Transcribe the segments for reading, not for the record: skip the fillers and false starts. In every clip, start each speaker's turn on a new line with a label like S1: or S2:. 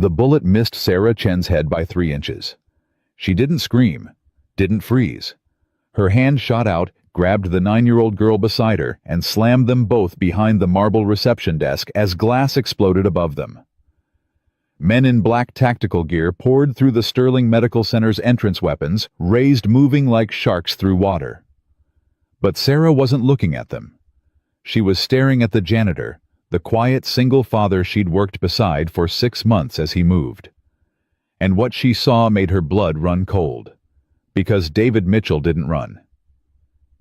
S1: The bullet missed Sarah Chen's head by 3 inches. She didn't scream, didn't freeze. Her hand shot out, grabbed the 9-year-old girl beside her, and slammed them both behind the marble reception desk as glass exploded above them. Men in black tactical gear poured through the Sterling Medical Center's entrance weapons, raised moving like sharks through water. But Sarah wasn't looking at them. She was staring at the janitor, the quiet single father she'd worked beside for 6 months as he moved. And what she saw made her blood run cold. Because David Mitchell didn't run.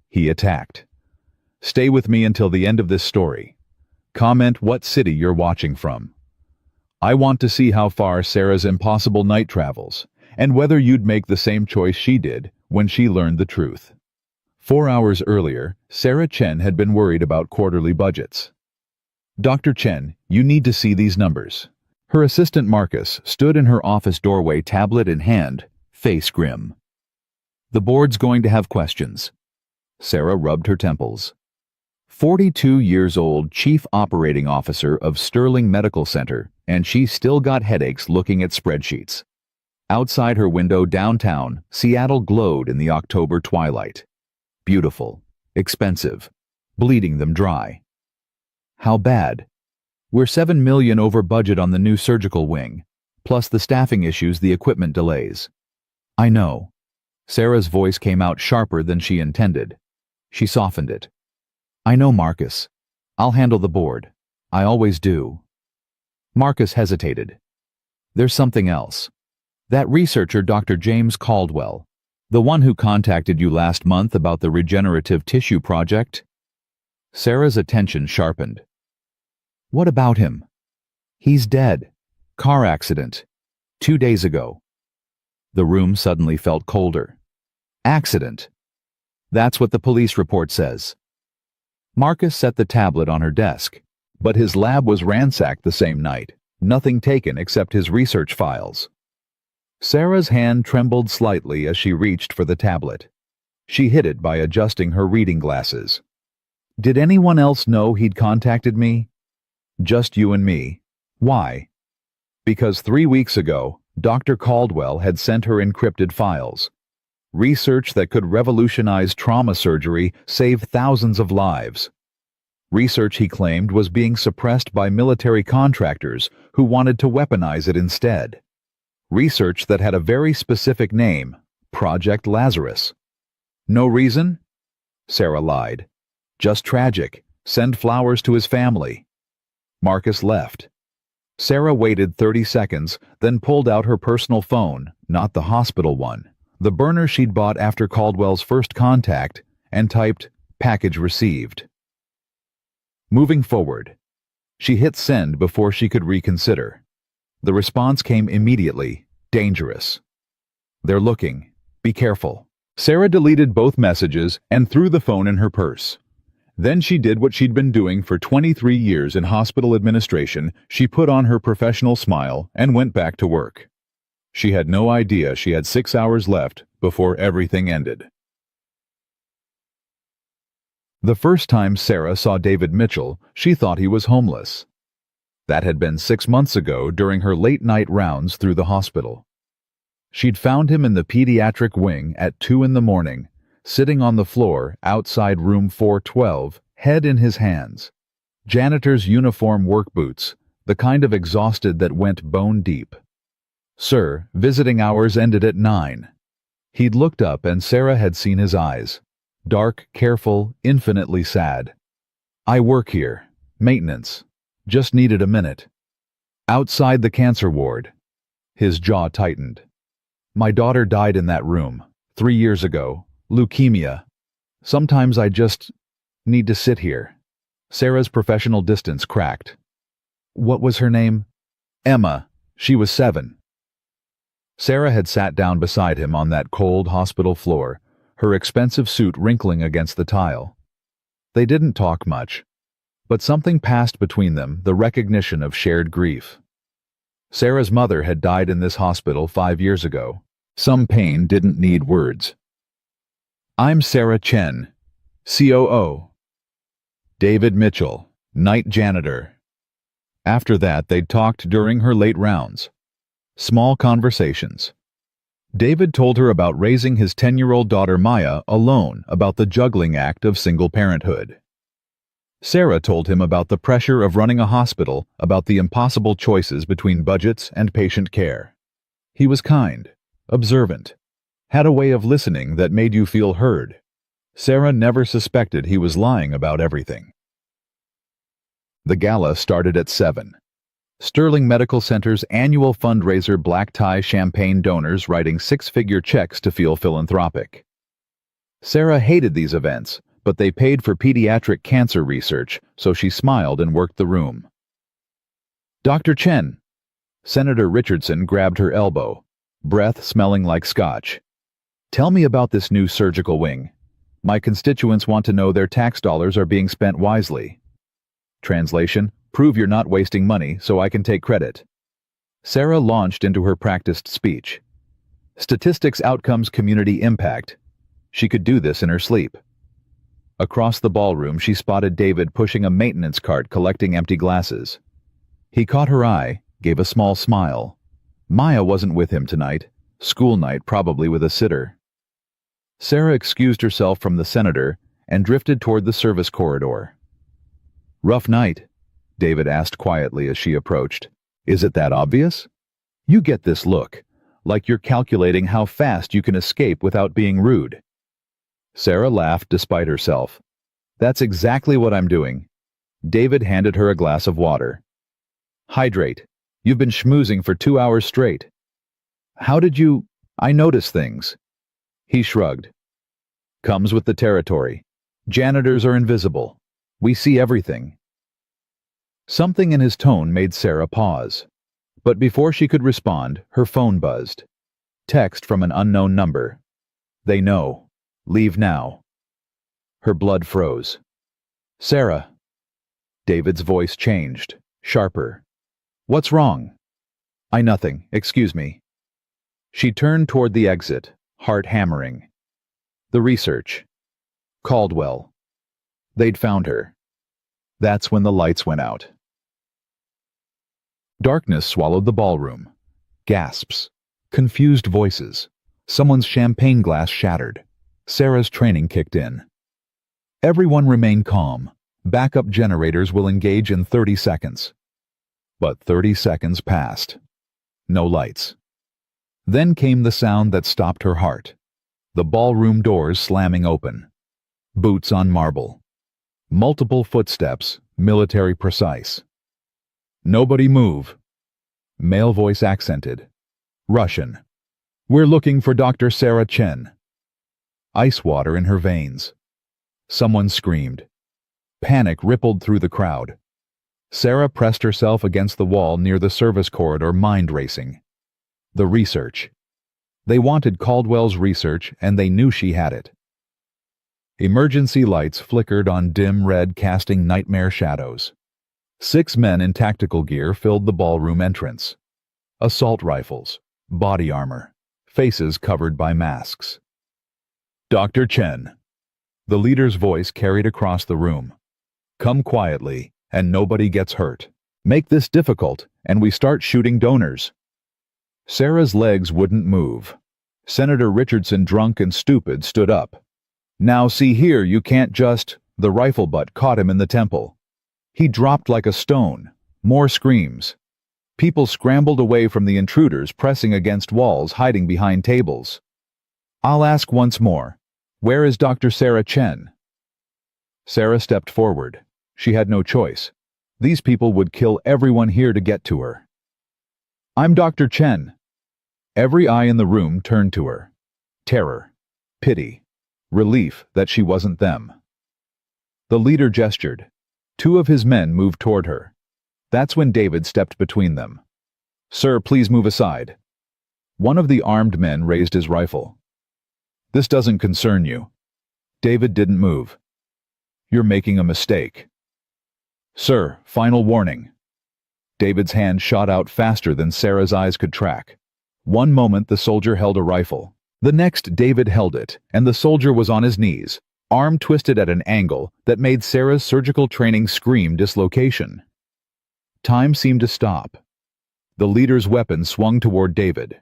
S1: He attacked. Stay with me until the end of this story. Comment what city you're watching from. I want to see how far Sarah's impossible night travels, and whether you'd make the same choice she did when she learned the truth. 4 hours earlier, Sarah Chen had been worried about quarterly budgets. Dr. Chen, you need to see these numbers. Her assistant Marcus stood in her office doorway, tablet in hand, face grim. The board's going to have questions. Sarah rubbed her temples. 42 years old Chief Operating Officer of Sterling Medical Center, and she still got headaches looking at spreadsheets. Outside her window downtown, Seattle glowed in the October twilight. Beautiful, expensive, bleeding them dry. How bad? We're $7 million over budget on the new surgical wing, plus the staffing issues, the equipment delays. I know. Sarah's voice came out sharper than she intended. She softened it. I know, Marcus. I'll handle the board. I always do. Marcus hesitated. There's something else. That researcher, Dr. James Caldwell, the one who contacted you last month about the regenerative tissue project? Sarah's attention sharpened. What about him? He's dead. Car accident. 2 days ago. The room suddenly felt colder. Accident. That's what the police report says. Marcus set the tablet on her desk, but his lab was ransacked the same night, nothing taken except his research files. Sarah's hand trembled slightly as she reached for the tablet. She hid it by adjusting her reading glasses. Did anyone else know he'd contacted me? Just you and me. Why? Because 3 weeks ago, Dr. Caldwell had sent her encrypted files. Research that could revolutionize trauma surgery, save thousands of lives. Research he claimed was being suppressed by military contractors who wanted to weaponize it instead. Research that had a very specific name, Project Lazarus. No reason? Sarah lied. Just tragic. Send flowers to his family. Marcus left. Sarah waited 30 seconds, then pulled out her personal phone, not the hospital one, the burner she'd bought after Caldwell's first contact, and typed, "Package received." Moving forward. She hit send before she could reconsider. The response came immediately, dangerous. They're looking. Be careful. Sarah deleted both messages and threw the phone in her purse. Then she did what she'd been doing for 23 years in hospital administration. She put on her professional smile and went back to work. She had no idea she had 6 hours left before everything ended. The first time Sarah saw David Mitchell, she thought he was homeless. That had been 6 months ago during her late-night rounds through the hospital. She'd found him in the pediatric wing at 2 in the morning, sitting on the floor outside room 412, head in his hands. Janitor's uniform work boots, the kind of exhausted that went bone deep. Sir, visiting hours ended at 9. He'd looked up and Sarah had seen his eyes. Dark, careful, infinitely sad. I work here. Maintenance. Just needed a minute. Outside the cancer ward. His jaw tightened. My daughter died in that room, 3 years ago. Leukemia. Sometimes I just need to sit here. Sarah's professional distance cracked. What was her name? Emma. She was 7. Sarah had sat down beside him on that cold hospital floor, her expensive suit wrinkling against the tile. They didn't talk much, but something passed between them, the recognition of shared grief. Sarah's mother had died in this hospital 5 years ago. Some pain didn't need words. I'm Sarah Chen, COO. David Mitchell, night janitor. After that, they'd talked during her late rounds. Small conversations. David told her about raising his 10-year-old daughter Maya alone, about the juggling act of single parenthood. Sarah told him about the pressure of running a hospital, about the impossible choices between budgets and patient care. He was kind, observant, had a way of listening that made you feel heard. Sarah never suspected he was lying about everything. The gala started at 7. Sterling Medical Center's annual fundraiser black tie champagne donors writing six-figure checks to feel philanthropic. Sarah hated these events, but they paid for pediatric cancer research, so she smiled and worked the room. Dr. Chen. Senator Richardson grabbed her elbow, breath smelling like scotch. Tell me about this new surgical wing. My constituents want to know their tax dollars are being spent wisely. Translation: prove you're not wasting money so I can take credit. Sarah launched into her practiced speech. Statistics, outcomes, community impact. She could do this in her sleep. Across the ballroom, she spotted David pushing a maintenance cart collecting empty glasses. He caught her eye, gave a small smile. Maya wasn't with him tonight. School night, probably with a sitter. Sarah excused herself from the senator and drifted toward the service corridor. Rough night? David asked quietly as she approached. Is it that obvious? You get this look, like you're calculating how fast you can escape without being rude. Sarah laughed despite herself. That's exactly what I'm doing. David handed her a glass of water. Hydrate. You've been schmoozing for 2 hours straight. How did you... I notice things. He shrugged. Comes with the territory. Janitors are invisible. We see everything. Something in his tone made Sarah pause. But before she could respond, her phone buzzed. Text from an unknown number. They know. Leave now. Her blood froze. Sarah. David's voice changed, sharper. What's wrong? Nothing. Excuse me. She turned toward the exit, heart hammering. The research. Caldwell. They'd found her. That's when the lights went out. Darkness swallowed the ballroom. Gasps. Confused voices. Someone's champagne glass shattered. Sarah's training kicked in. Everyone remained calm. Backup generators will engage in 30 seconds. But 30 seconds passed. No lights. Then came the sound that stopped her heart. The ballroom doors slamming open. Boots on marble. Multiple footsteps, military precise. Nobody move. Male voice accented. Russian. We're looking for Dr. Sarah Chen. Ice water in her veins. Someone screamed. Panic rippled through the crowd. Sarah pressed herself against the wall near the service corridor, mind racing. The research. They wanted Caldwell's research, and they knew she had it. Emergency lights flickered on dim red, casting nightmare shadows. 6 men in tactical gear filled the ballroom entrance. Assault rifles, body armor, faces covered by masks. Dr. Chen. The leader's voice carried across the room. Come quietly, and nobody gets hurt. Make this difficult, and we start shooting donors. Sarah's legs wouldn't move. Senator Richardson, drunk and stupid, stood up. Now see here, you can't just... The rifle butt caught him in the temple. He dropped like a stone. More screams. People scrambled away from the intruders, pressing against walls, hiding behind tables. I'll ask once more. Where is Dr. Sarah Chen? Sarah stepped forward. She had no choice. These people would kill everyone here to get to her. I'm Dr. Chen. Every eye in the room turned to her. Terror. Pity. Relief that she wasn't them. The leader gestured. 2 of his men moved toward her. That's when David stepped between them. Sir, please move aside. One of the armed men raised his rifle. This doesn't concern you. David didn't move. You're making a mistake. Sir, final warning. David's hand shot out faster than Sarah's eyes could track. One moment the soldier held a rifle. The next, David held it, and the soldier was on his knees, arm twisted at an angle that made Sarah's surgical training scream dislocation. Time seemed to stop. The leader's weapon swung toward David.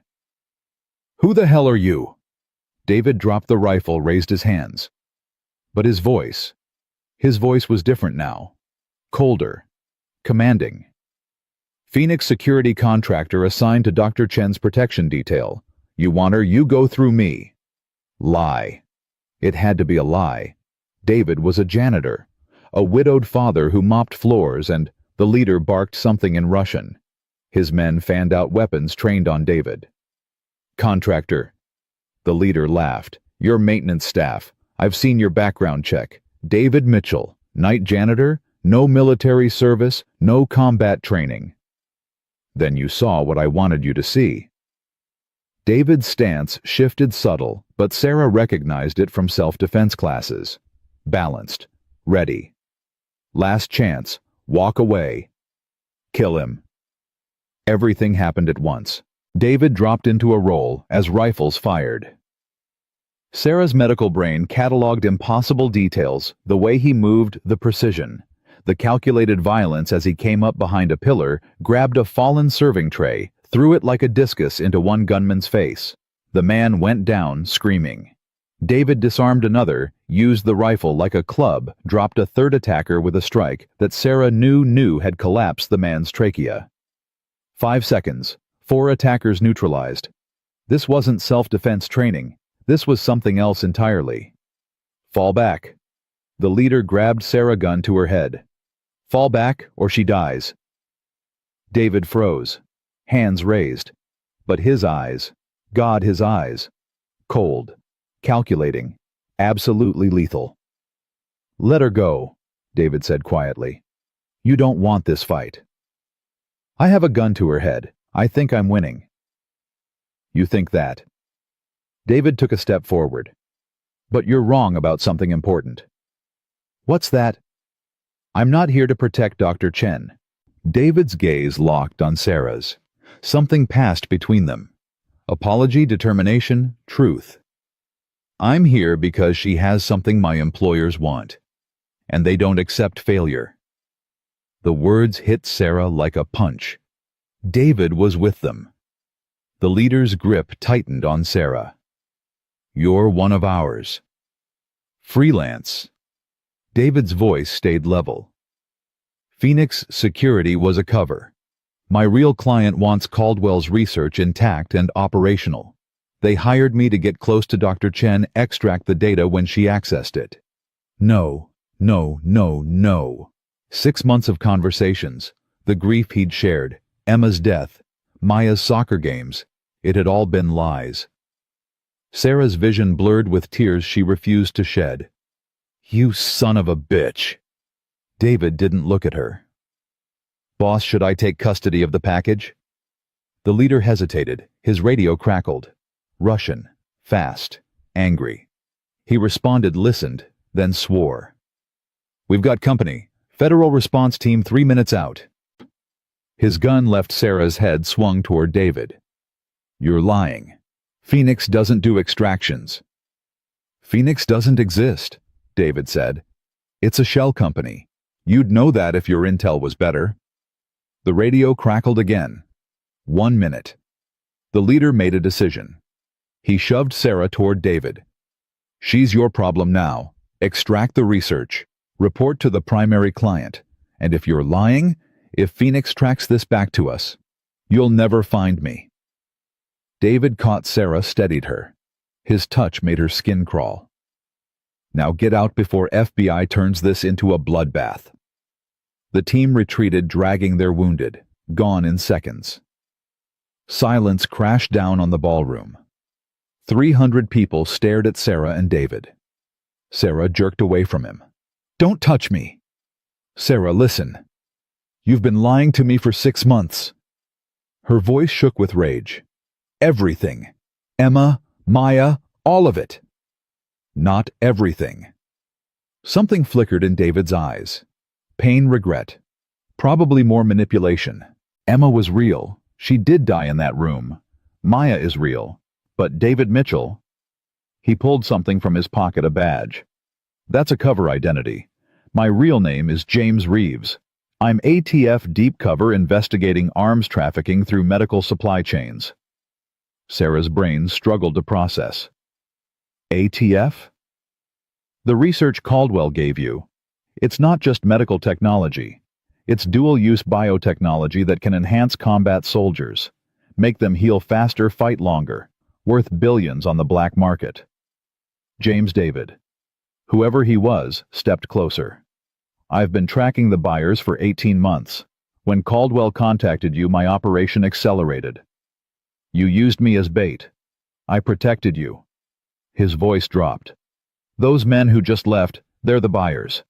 S1: "Who the hell are you?" David dropped the rifle, raised his hands. But his voice was different now. Colder. Commanding. "Phoenix security contractor assigned to Dr. Chen's protection detail. You want her, you go through me." Lie. It had to be a lie. David was a janitor, a widowed father who mopped floors, and the leader barked something in Russian. His men fanned out weapons trained on David. "Contractor." The leader laughed. "Your maintenance staff. I've seen your background check. David Mitchell, night janitor, no military service, no combat training." "Then you saw what I wanted you to see." David's stance shifted subtle, but Sarah recognized it from self-defense classes. Balanced. Ready. Last chance. Walk away. Kill him. Everything happened at once. David dropped into a roll as rifles fired. Sarah's medical brain cataloged impossible details, the way he moved, the precision. The calculated violence as he came up behind a pillar, grabbed a fallen serving tray, threw it like a discus into one gunman's face. The man went down, screaming. David disarmed another, used the rifle like a club, dropped a third attacker with a strike that Sarah knew had collapsed the man's trachea. 5 seconds. 4 attackers neutralized. This wasn't self-defense training. This was something else entirely. "Fall back." The leader grabbed Sarah's gun to her head. "Fall back, or she dies." David froze, hands raised. But his eyes, God, his eyes. Cold, calculating, absolutely lethal. "Let her go," David said quietly. "You don't want this fight." "I have a gun to her head. I think I'm winning." "You think that?" David took a step forward. "But you're wrong about something important." "What's that?" "I'm not here to protect Dr. Chen." David's gaze locked on Sarah's. Something passed between them. Apology, determination, truth. "I'm here because she has something my employers want, and they don't accept failure." The words hit Sarah like a punch. David was with them. The leader's grip tightened on Sarah. "You're one of ours." "Freelance." David's voice stayed level. "Phoenix Security was a cover. My real client wants Caldwell's research intact and operational. They hired me to get close to Dr. Chen, extract the data when she accessed it." No. 6 months of conversations, the grief he'd shared, Emma's death, Maya's soccer games, it had all been lies. Sarah's vision blurred with tears she refused to shed. "You son of a bitch." David didn't look at her. "Boss, should I take custody of the package?" The leader hesitated. His radio crackled. Russian. Fast. Angry. He responded, listened, then swore. "We've got company. Federal response team 3 minutes out." His gun left Sarah's head swung toward David. "You're lying. Phoenix doesn't do extractions." "Phoenix doesn't exist," David said. "It's a shell company. You'd know that if your intel was better." The radio crackled again. 1 minute. The leader made a decision. He shoved Sarah toward David. "She's your problem now. Extract the research. Report to the primary client. And if you're lying, if Phoenix tracks this back to us, you'll never find me." David caught Sarah, steadied her. His touch made her skin crawl. "Now get out before FBI turns this into a bloodbath." The team retreated, dragging their wounded, gone in seconds. Silence crashed down on the ballroom. 300 people stared at Sarah and David. Sarah jerked away from him. "Don't touch me." "Sarah, listen. You've been lying to me for 6 months." Her voice shook with rage. "Everything. Emma, Maya, all of it." "Not everything." Something flickered in David's eyes. Pain, regret. Probably more manipulation. Emma was real. She did die in that room. Maya is real. But David Mitchell... He pulled something from his pocket, a badge. "That's a cover identity. My real name is James Reeves. I'm ATF Deep Cover investigating arms trafficking through medical supply chains. Sarah's brain struggled to process. ATF? The research Caldwell gave you. It's not just medical technology. It's dual-use biotechnology that can enhance combat soldiers, make them heal faster, fight longer, worth billions on the black market. James David, whoever he was, stepped closer. I've been tracking the buyers for 18 months. When Caldwell contacted you, my operation accelerated. You used me as bait. I protected you. His voice dropped. Those men who just left, they're the buyers.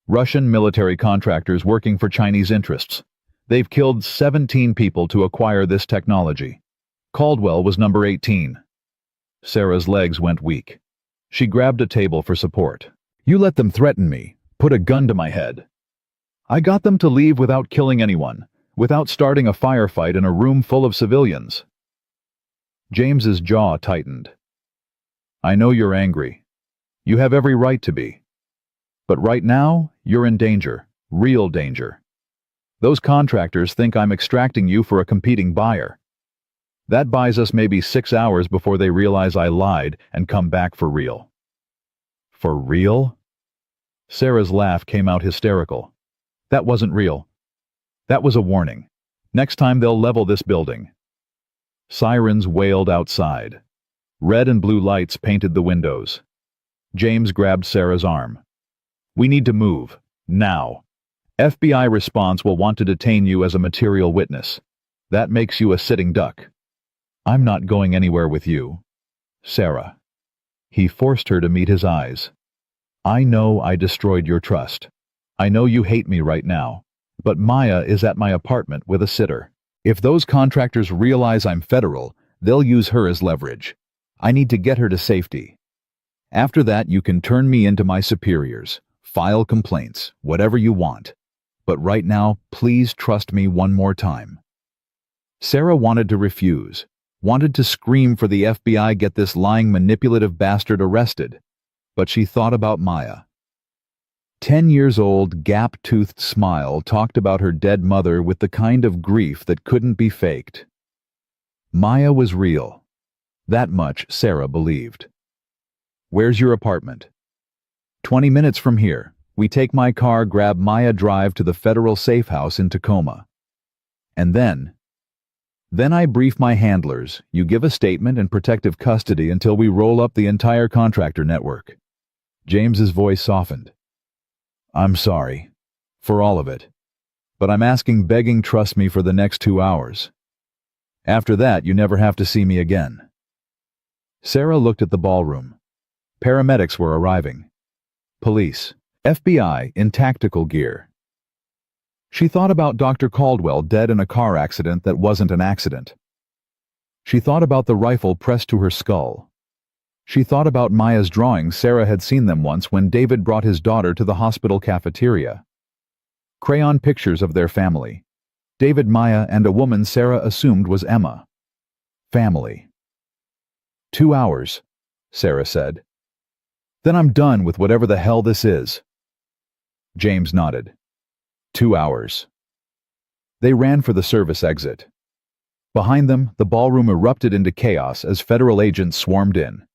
S1: Russian military contractors working for Chinese interests. They've killed 17 people to acquire this technology. Caldwell was number 18. Sarah's legs went weak. She grabbed a table for support. You let them threaten me, put a gun to my head. I got them to leave without killing anyone, without starting a firefight in a room full of civilians. James's jaw tightened. I know you're angry. You have every right to be. But right now, you're in danger, real danger. Those contractors think I'm extracting you for a competing buyer. That buys us maybe 6 hours before they realize I lied and come back for real. For real? Sarah's laugh came out hysterical. That wasn't real. That was a warning. Next time they'll level this building. Sirens wailed outside. Red and blue lights painted the windows. James grabbed Sarah's arm. We need to move. Now. FBI response will want to detain you as a material witness. That makes you a sitting duck. I'm not going anywhere with you. Sarah. He forced her to meet his eyes. I know I destroyed your trust. I know you hate me right now. But Maya is at my apartment with a sitter. If those contractors realize I'm federal, they'll use her as leverage. I need to get her to safety. After that, you can turn me into my superiors, file complaints, whatever you want. But right now, please trust me one more time. Sarah wanted to refuse, wanted to scream for the FBI, get this lying, manipulative bastard arrested. But she thought about Maya. 10 years old, gap-toothed smile talked about her dead mother with the kind of grief that couldn't be faked. Maya was real. That much Sarah believed. Where's your apartment? 20 minutes from here. We take my car, grab Maya, drive to the federal safe house in Tacoma. And then I brief my handlers. You give a statement and protective custody until we roll up the entire contractor network. James's voice softened. I'm sorry. For all of it. But I'm asking, begging, trust me for the next 2 hours. After that, you never have to see me again. Sarah looked at the ballroom. Paramedics were arriving. Police. FBI in tactical gear. She thought about Dr. Caldwell dead in a car accident that wasn't an accident. She thought about the rifle pressed to her skull. She thought about Maya's drawings. Sarah had seen them once when David brought his daughter to the hospital cafeteria. Crayon pictures of their family. David, Maya, and a woman Sarah assumed was Emma. Family. 2 hours, Sarah said. Then I'm done with whatever the hell this is. James nodded. 2 hours. They ran for the service exit. Behind them, the ballroom erupted into chaos as federal agents swarmed in.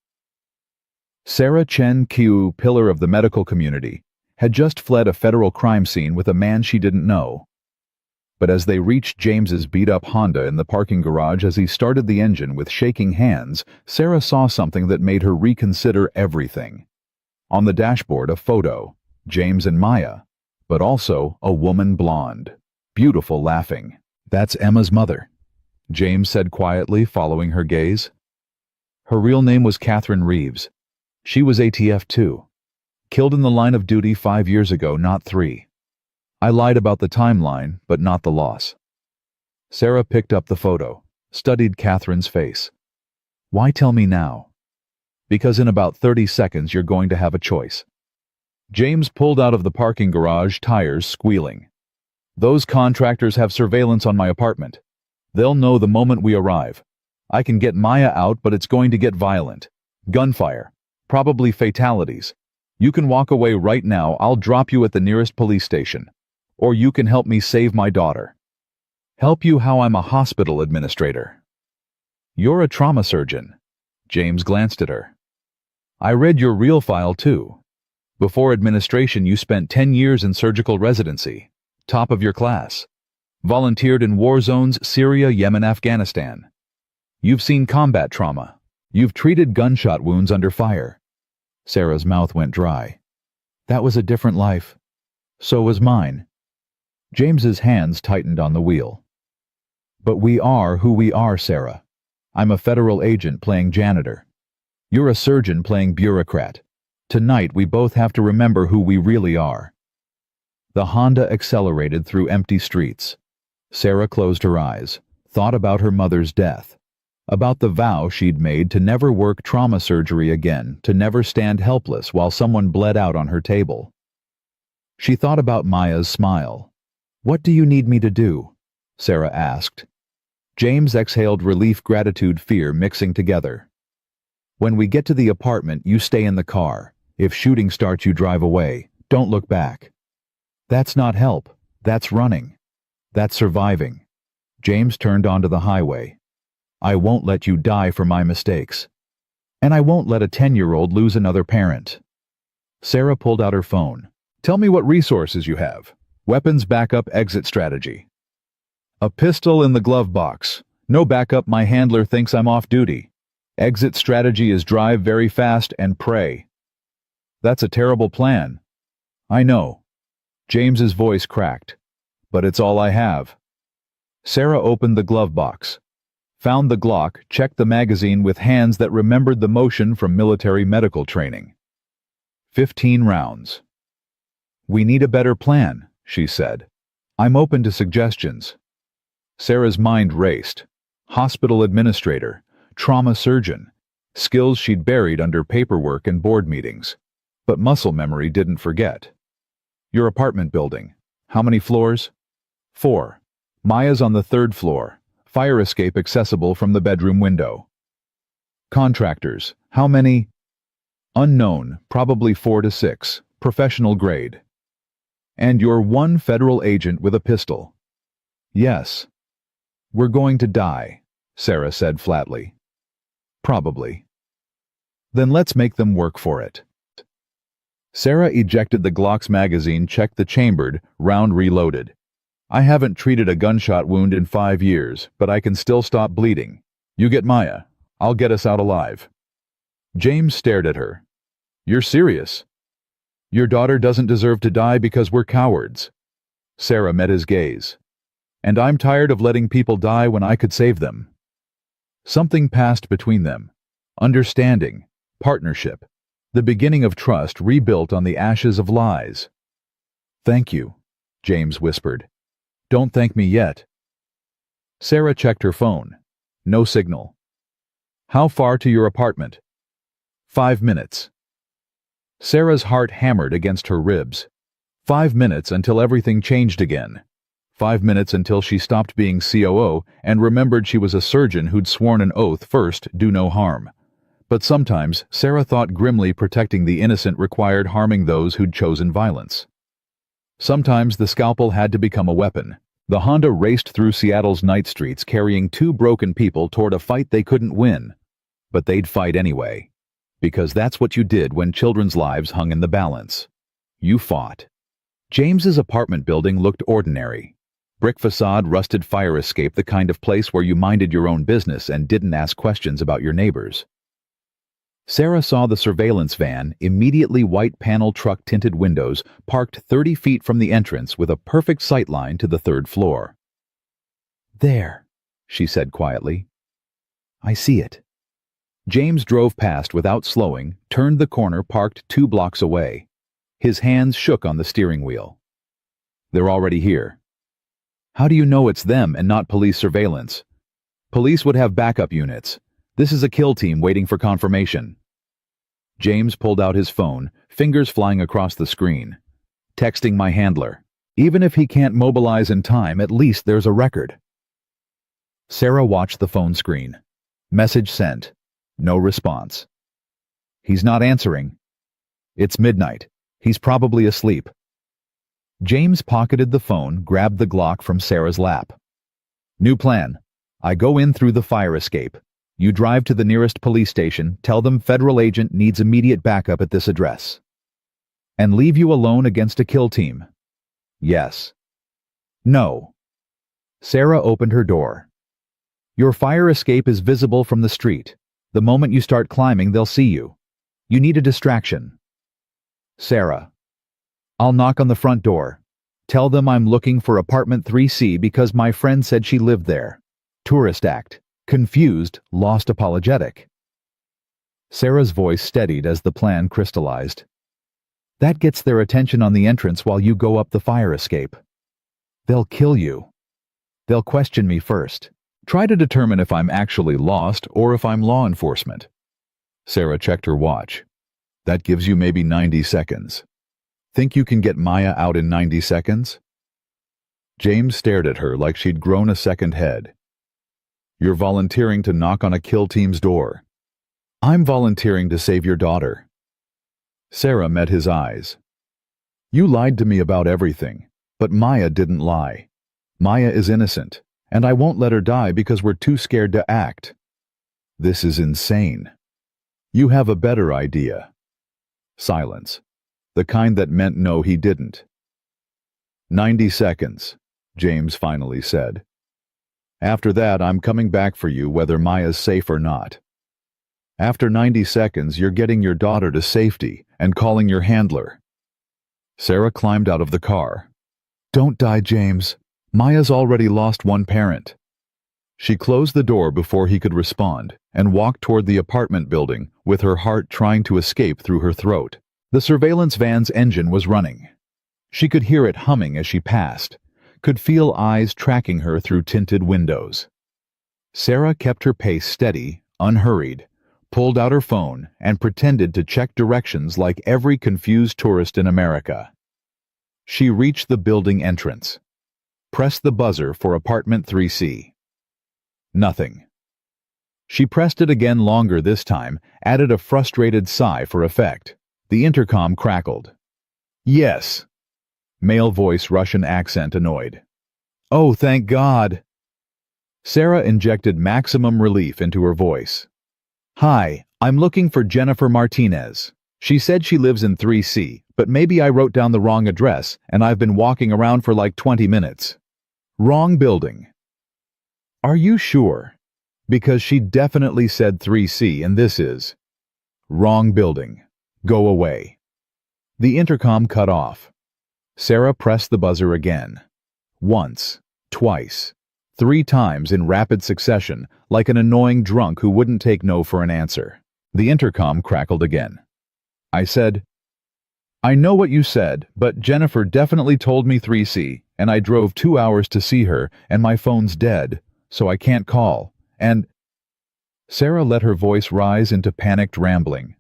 S1: Sarah Chen Qiu, pillar of the medical community, had just fled a federal crime scene with a man she didn't know. But as they reached James's beat-up Honda in the parking garage, as he started the engine with shaking hands, Sarah saw something that made her reconsider everything. On the dashboard, a photo, James and Maya, but also a woman, blonde, beautiful, laughing. That's Emma's mother, James said quietly, following her gaze. Her real name was Catherine Reeves. She was ATF too. Killed in the line of duty 5 years ago, not 3. I lied about the timeline, but not the loss. Sarah picked up the photo, studied Catherine's face. Why tell me now? Because in about 30 seconds you're going to have a choice. James pulled out of the parking garage, tires squealing. Those contractors have surveillance on my apartment. They'll know the moment we arrive. I can get Maya out, but it's going to get violent. Gunfire. Probably fatalities. You can walk away right now. I'll drop you at the nearest police station. or you can help me save my daughter. Help you how I'm a hospital administrator. You're a trauma surgeon. James glanced at her. I read your real file too. Before administration, you spent 10 years in surgical residency, top of your class. Volunteered in war zones Syria, Yemen, Afghanistan. You've seen combat trauma. You've treated gunshot wounds under fire. Sarah's mouth went dry. That was a different life. So was mine. James's hands tightened on the wheel. But we are who we are, Sarah. I'm a federal agent playing janitor. You're a surgeon playing bureaucrat. Tonight we both have to remember who we really are. The Honda accelerated through empty streets. Sarah closed her eyes, thought about her mother's death, about the vow she'd made to never work trauma surgery again, to never stand helpless while someone bled out on her table. She thought about Maya's smile. What do you need me to do? Sarah asked. James exhaled relief, gratitude, fear mixing together. When we get to the apartment, you stay in the car. If shooting starts, you drive away. Don't look back. That's not help. That's running. That's surviving. James turned onto the highway. I won't let you die for my mistakes. And I won't let a 10-year-old lose another parent. Sarah pulled out her phone. Tell me what resources you have. Weapons backup exit strategy. A pistol in the glove box. No backup, my handler thinks I'm off duty. Exit strategy is drive very fast and pray. That's a terrible plan. I know. James's voice cracked. But it's all I have. Sarah opened the glove box. Found the Glock, checked the magazine with hands that remembered the motion from military medical training. 15 rounds. We need a better plan, she said. I'm open to suggestions. Sarah's mind raced. Hospital administrator, trauma surgeon, skills she'd buried under paperwork and board meetings. But muscle memory didn't forget. Your apartment building. How many floors? 4. Maya's on the 3rd floor. Fire escape accessible from the bedroom window. Contractors. How many? Unknown, probably 4 to 6. Professional grade. And you're one federal agent with a pistol. Yes. We're going to die, Sarah said flatly. Probably. Then let's make them work for it. Sarah ejected the Glock's magazine, checked the chambered, round reloaded. I haven't treated a gunshot wound in 5 years, but I can still stop bleeding. You get Maya. I'll get us out alive. James stared at her. You're serious? Your daughter doesn't deserve to die because we're cowards. Sarah met his gaze. And I'm tired of letting people die when I could save them. Something passed between them. Understanding. Partnership. The beginning of trust rebuilt on the ashes of lies. Thank you, James whispered. Don't thank me yet. Sarah checked her phone. No signal. How far to your apartment? 5 minutes. Sarah's heart hammered against her ribs. 5 minutes until everything changed again. 5 minutes until she stopped being COO and remembered she was a surgeon who'd sworn an oath first, do no harm. But sometimes Sarah thought grimly protecting the innocent required harming those who'd chosen violence. Sometimes the scalpel had to become a weapon. The Honda raced through Seattle's night streets carrying 2 broken people toward a fight they couldn't win. But they'd fight anyway. Because that's what you did when children's lives hung in the balance. You fought. James's apartment building looked ordinary. Brick facade, rusted fire escape, the kind of place where you minded your own business and didn't ask questions about your neighbors. Sarah saw the surveillance van, immediately white panel truck tinted windows, parked 30 feet from the entrance with a perfect sight line to the 3rd floor. There, she said quietly. I see it. James drove past without slowing, turned the corner, parked 2 blocks away. His hands shook on the steering wheel. They're already here. How do you know it's them and not police surveillance? Police would have backup units. This is a kill team waiting for confirmation. James pulled out his phone, fingers flying across the screen. Texting my handler. Even if he can't mobilize in time, at least there's a record. Sarah watched the phone screen. Message sent. No response. He's not answering. It's midnight. He's probably asleep. James pocketed the phone, grabbed the Glock from Sarah's lap. New plan. I go in through the fire escape. You drive to the nearest police station, tell them federal agent needs immediate backup at this address. And leave you alone against a kill team. Yes. No. Sarah opened her door. Your fire escape is visible from the street. The moment you start climbing, they'll see you. You need a distraction. Sarah. I'll knock on the front door. Tell them I'm looking for apartment 3C because my friend said she lived there. Tourist act. Confused, lost apologetic. Sarah's voice steadied as the plan crystallized. That gets their attention on the entrance while you go up the fire escape. They'll kill you. They'll question me first. Try to determine if I'm actually lost or if I'm law enforcement. Sarah checked her watch. That gives you maybe 90 seconds. Think you can get Maya out in 90 seconds? James stared at her like she'd grown a second head. You're volunteering to knock on a kill team's door. I'm volunteering to save your daughter. Sarah met his eyes. You lied to me about everything, but Maya didn't lie. Maya is innocent, and I won't let her die because we're too scared to act. This is insane. You have a better idea. Silence. The kind that meant no, he didn't. 90 seconds, James finally said. After that, I'm coming back for you whether Maya's safe or not. After 90 seconds, you're getting your daughter to safety and calling your handler. Sarah climbed out of the car. Don't die, James. Maya's already lost one parent. She closed the door before he could respond and walked toward the apartment building with her heart trying to escape through her throat. The surveillance van's engine was running. She could hear it humming as she passed, could feel eyes tracking her through tinted windows. Sarah kept her pace steady, unhurried, pulled out her phone, and pretended to check directions like every confused tourist in America. She reached the building entrance. Pressed the buzzer for apartment 3C. Nothing. She pressed it again longer this time, added a frustrated sigh for effect. The intercom crackled. Yes. Male voice, Russian accent, annoyed. Oh, thank God. Sarah injected maximum relief into her voice. Hi, I'm looking for Jennifer Martinez. She said she lives in 3C, but maybe I wrote down the wrong address and I've been walking around for like 20 minutes. Wrong building. Are you sure? Because she definitely said 3C and this is... Wrong building. Go away. The intercom cut off. Sarah pressed the buzzer again. Once, twice, 3 times in rapid succession, like an annoying drunk who wouldn't take no for an answer. The intercom crackled again. I said, I know what you said, but Jennifer definitely told me 3C, and I drove 2 hours to see her, and my phone's dead, so I can't call, and... Sarah let her voice rise into panicked rambling.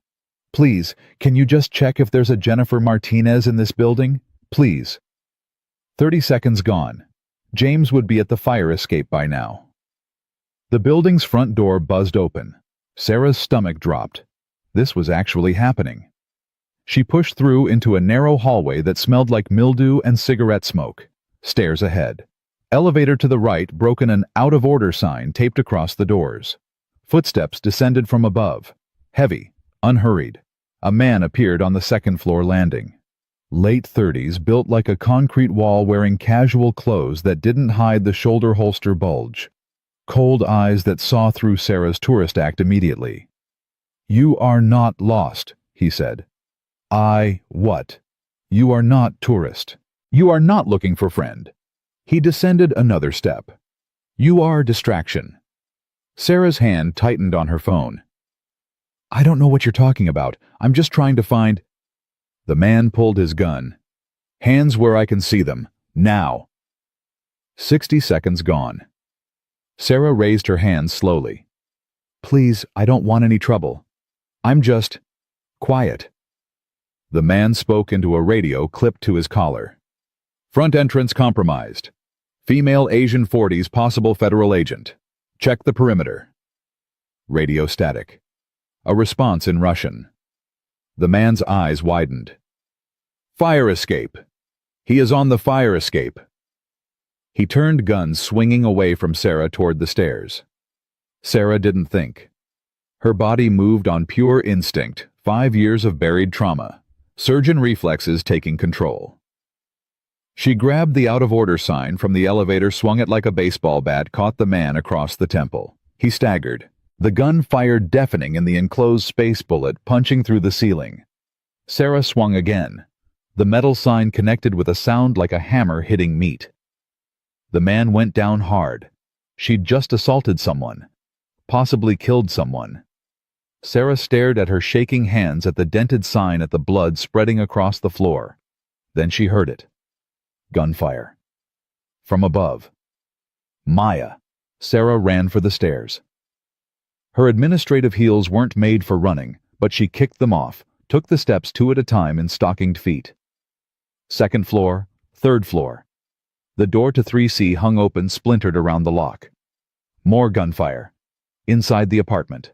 S1: Please, can you just check if there's a Jennifer Martinez in this building? Please. 30 seconds gone. James would be at the fire escape by now. The building's front door buzzed open. Sarah's stomach dropped. This was actually happening. She pushed through into a narrow hallway that smelled like mildew and cigarette smoke. Stairs ahead. Elevator to the right broke an out-of-order sign taped across the doors. Footsteps descended from above. Heavy, unhurried. A man appeared on the second-floor landing. Late 30s, built like a concrete wall, wearing casual clothes that didn't hide the shoulder holster bulge. Cold eyes that saw through Sarah's tourist act immediately. You are not lost, he said. What? You are not tourist. You are not looking for friend. He descended another step. You are distraction. Sarah's hand tightened on her phone. I don't know what you're talking about. I'm just trying to find... The man pulled his gun. Hands where I can see them. Now. 60 seconds gone. Sarah raised her hands slowly. Please, I don't want any trouble. I'm just... quiet. The man spoke into a radio clipped to his collar. Front entrance compromised. Female Asian 40s possible federal agent. Check the perimeter. Radio static. A response in Russian. The man's eyes widened. Fire escape. He is on the fire escape. He turned, gun swinging away from Sarah toward the stairs. Sarah didn't think. Her body moved on pure instinct, 5 years of buried trauma, surgeon reflexes taking control. She grabbed the out-of-order sign from the elevator, swung it like a baseball bat, caught the man across the temple. He staggered. The gun fired, deafening in the enclosed space, bullet punching through the ceiling. Sarah swung again. The metal sign connected with a sound like a hammer hitting meat. The man went down hard. She'd just assaulted someone. Possibly killed someone. Sarah stared at her shaking hands at the dented sign, at the blood spreading across the floor. Then she heard it. Gunfire. From above. Maya. Sarah ran for the stairs. Her administrative heels weren't made for running, but she kicked them off, took the steps 2 at a time in stockinged feet. 2nd floor, 3rd floor. The door to 3C hung open, splintered around the lock. More gunfire. Inside the apartment.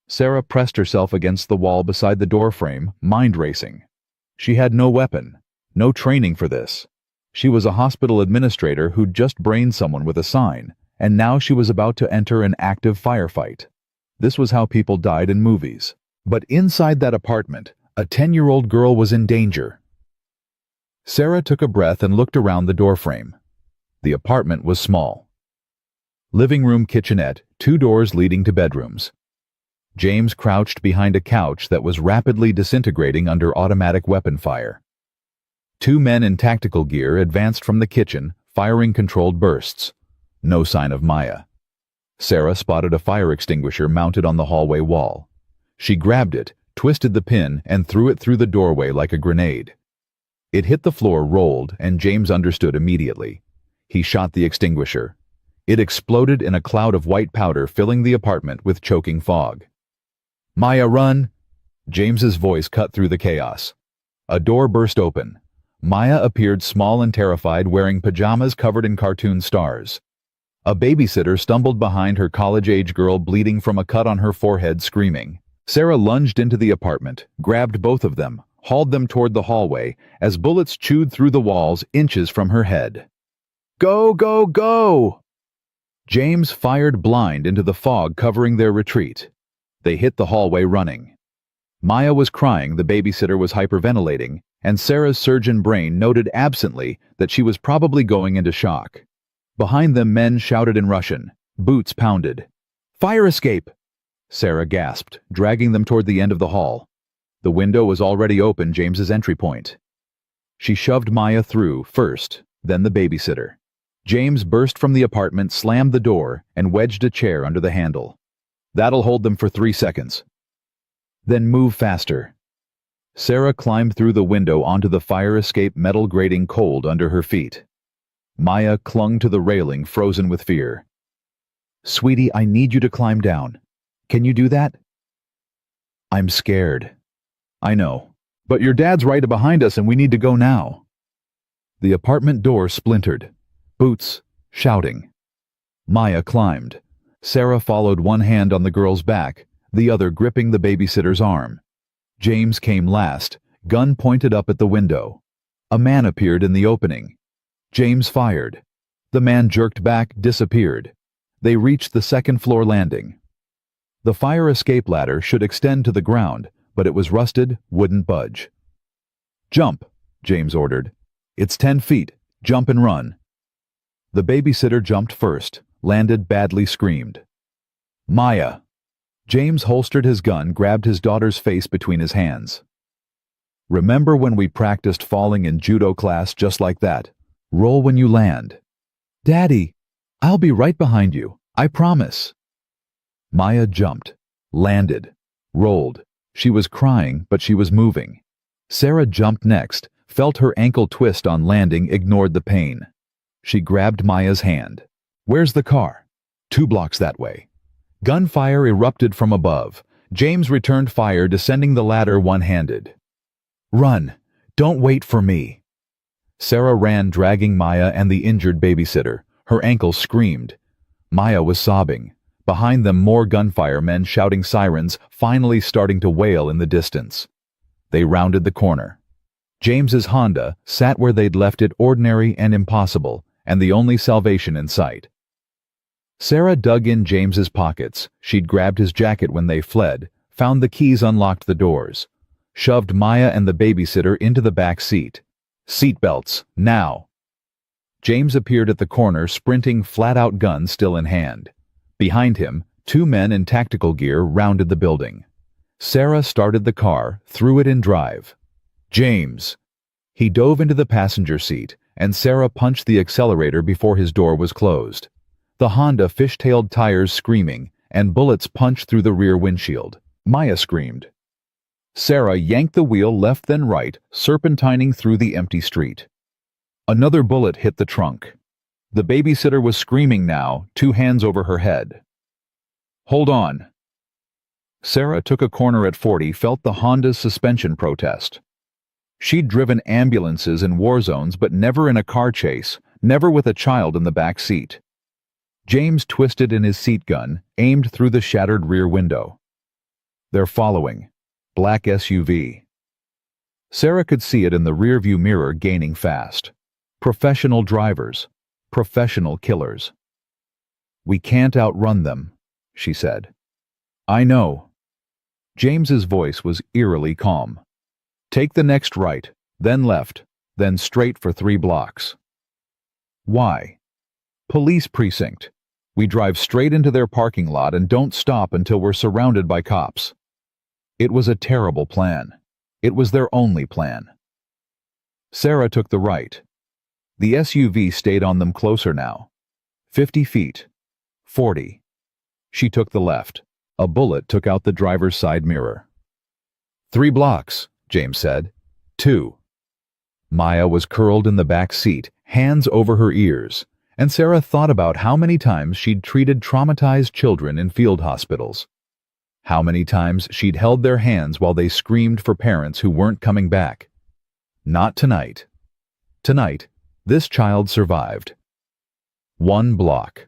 S1: Sarah pressed herself against the wall beside the doorframe, mind racing. She had no weapon, no training for this. She was a hospital administrator who'd just brained someone with a sign, and now she was about to enter an active firefight. This was how people died in movies. But inside that apartment, a 10-year-old girl was in danger. Sarah took a breath and looked around the doorframe. The apartment was small. Living room, kitchenette, 2 doors leading to bedrooms. James crouched behind a couch that was rapidly disintegrating under automatic weapon fire. 2 men in tactical gear advanced from the kitchen, firing controlled bursts. No sign of Maya. Sarah spotted a fire extinguisher mounted on the hallway wall. She grabbed it, twisted the pin, and threw it through the doorway like a grenade. It hit the floor, rolled, and James understood immediately. He shot the extinguisher. It exploded in a cloud of white powder, filling the apartment with choking fog. Maya, run! James's voice cut through the chaos. A door burst open. Maya appeared, small and terrified, wearing pajamas covered in cartoon stars. A babysitter stumbled behind her, college-age girl bleeding from a cut on her forehead, screaming. Sarah lunged into the apartment, grabbed both of them, hauled them toward the hallway as bullets chewed through the walls inches from her head. Go, go, go! James fired blind into the fog covering their retreat. They hit the hallway running. Maya was crying, the babysitter was hyperventilating, and Sarah's surgeon brain noted absently that she was probably going into shock. Behind them, men shouted in Russian. Boots pounded. Fire escape! Sarah gasped, dragging them toward the end of the hall. The window was already open, James's entry point. She shoved Maya through first, then the babysitter. James burst from the apartment, slammed the door, and wedged a chair under the handle. That'll hold them for 3 seconds. Then move faster. Sarah climbed through the window onto the fire escape, metal grating cold under her feet. Maya clung to the railing, frozen with fear. Sweetie, I need you to climb down. Can you do that? I'm scared. I know. But your dad's right behind us and we need to go now. The apartment door splintered. Boots, shouting. Maya climbed. Sarah followed, one hand on the girl's back, the other gripping the babysitter's arm. James came last, gun pointed up at the window. A man appeared in the opening. James fired. The man jerked back, disappeared. They reached the 2nd floor landing. The fire escape ladder should extend to the ground, but it was rusted, wouldn't budge. Jump, James ordered. It's 10 feet. Jump and run. The babysitter jumped first, landed badly, screamed. Maya! James holstered his gun, grabbed his daughter's face between his hands. Remember when we practiced falling in judo class just like that? Roll when you land. Daddy, I'll be right behind you, I promise. Maya jumped, landed, rolled. She was crying, but she was moving. Sarah jumped next, felt her ankle twist on landing, ignored the pain. She grabbed Maya's hand. Where's the car? 2 blocks that way. Gunfire erupted from above. James returned fire, descending the ladder one-handed. Run! Don't wait for me! Sarah ran, dragging Maya and the injured babysitter. Her ankle screamed. Maya was sobbing. Behind them, more gunfire, men shouting sirens, finally starting to wail in the distance. They rounded the corner. James's Honda sat where they'd left it, ordinary and impossible, and the only salvation in sight. Sarah dug in James's pockets. She'd grabbed his jacket when they fled, found the keys, unlocked the doors, shoved Maya and the babysitter into the back seat. Seatbelts, now! James appeared at the corner, sprinting, flat-out gun still in hand. Behind him, 2 men in tactical gear rounded the building. Sarah started the car, threw it in drive. James! He dove into the passenger seat, and Sarah punched the accelerator before his door was closed. The Honda fishtailed tires screaming, and bullets punched through the rear windshield. Maya screamed. Sarah yanked the wheel left then right, serpentining through the empty street. Another bullet hit the trunk. The babysitter was screaming now, 2 hands over her head. Hold on. Sarah took a corner at 40, felt the Honda's suspension protest. She'd driven ambulances in war zones, but never in a car chase, never with a child in the back seat. James twisted in his seat gun, aimed through the shattered rear window. They're following. Black SUV. Sarah could see it in the rearview mirror, gaining fast. Professional drivers. Professional killers. We can't outrun them, she said. I know. James's voice was eerily calm. Take the next right, then left, then straight for 3 blocks. Why? Police precinct. We drive straight into their parking lot and don't stop until we're surrounded by cops. It was a terrible plan. It was their only plan. Sarah took the right. The SUV stayed on them closer now. 50 feet. 40. She took the left. A bullet took out the driver's side mirror. 3 blocks, James said. 2. Maya was curled in the back seat, hands over her ears, and Sarah thought about how many times she'd treated traumatized children in field hospitals. How many times she'd held their hands while they screamed for parents who weren't coming back. Not tonight. Tonight, this child survived. 1 block.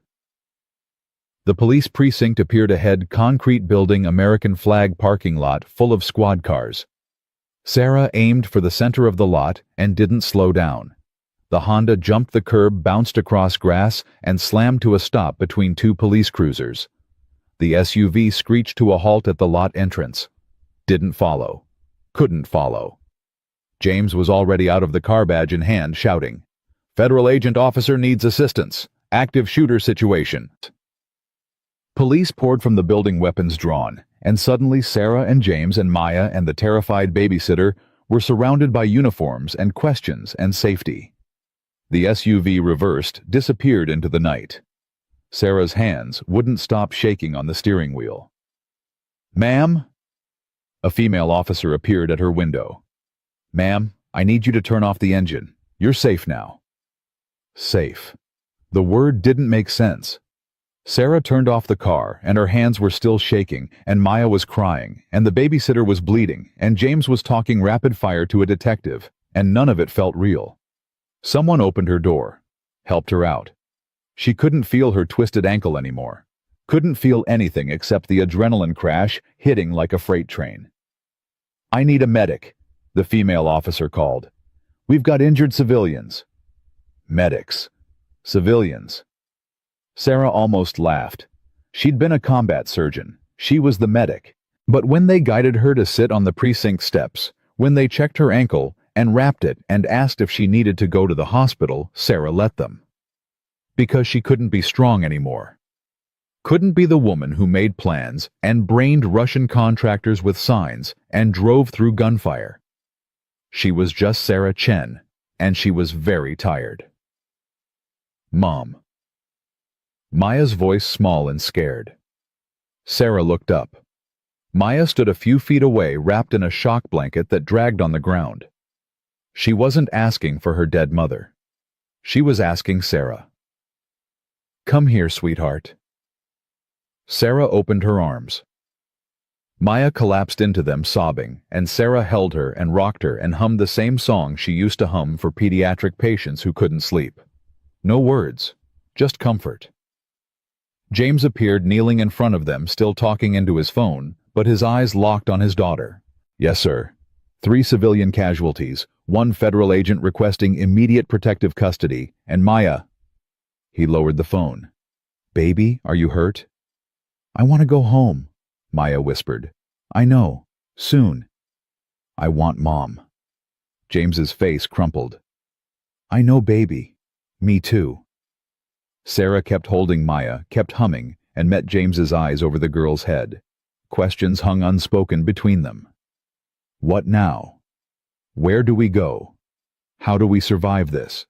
S1: The police precinct appeared ahead, concrete building, American flag parking lot full of squad cars. Sarah aimed for the center of the lot and didn't slow down. The Honda jumped the curb, bounced across grass, and slammed to a stop between 2 police cruisers. The SUV screeched to a halt at the lot entrance. Didn't follow. Couldn't follow. James was already out of the car, badge in hand, shouting, "Federal agent officer needs assistance. Active shooter situation." Police poured from the building, weapons drawn, and suddenly Sarah and James and Maya and the terrified babysitter were surrounded by uniforms and questions and safety. The SUV reversed, disappeared into the night. Sarah's hands wouldn't stop shaking on the steering wheel. "Ma'am?" A female officer appeared at her window. "Ma'am, I need you to turn off the engine. You're safe now." Safe. The word didn't make sense. Sarah turned off the car, and her hands were still shaking, and Maya was crying, and the babysitter was bleeding, and James was talking rapid fire to a detective, and none of it felt real. Someone opened her door, helped her out. She couldn't feel her twisted ankle anymore. Couldn't feel anything except the adrenaline crash hitting like a freight train. "I need a medic," the female officer called. "We've got injured civilians." Medics. Civilians. Sarah almost laughed. She'd been a combat surgeon. She was the medic. But when they guided her to sit on the precinct steps, when they checked her ankle and wrapped it and asked if she needed to go to the hospital, Sarah let them. Because she couldn't be strong anymore. Couldn't be the woman who made plans and brained Russian contractors with signs and drove through gunfire. She was just Sarah Chen, and she was very tired. "Mom." Maya's voice small and scared. Sarah looked up. Maya stood a few feet away, wrapped in a shock blanket that dragged on the ground. She wasn't asking for her dead mother. She was asking Sarah. "Come here, sweetheart." Sarah opened her arms. Maya collapsed into them, sobbing, and Sarah held her and rocked her and hummed the same song she used to hum for pediatric patients who couldn't sleep. No words, just comfort. James appeared, kneeling in front of them, still talking into his phone, but his eyes locked on his daughter. "Yes, sir. 3 civilian casualties, 1 federal agent requesting immediate protective custody, and Maya. He lowered the phone. Baby, are you hurt? I want to go home, Maya whispered. I know. Soon. I want Mom. James's face crumpled. I know, baby. Me too. Sarah kept holding Maya, kept humming, and met James's eyes over the girl's head. Questions hung unspoken between them. What now? Where do we go? How do we survive this?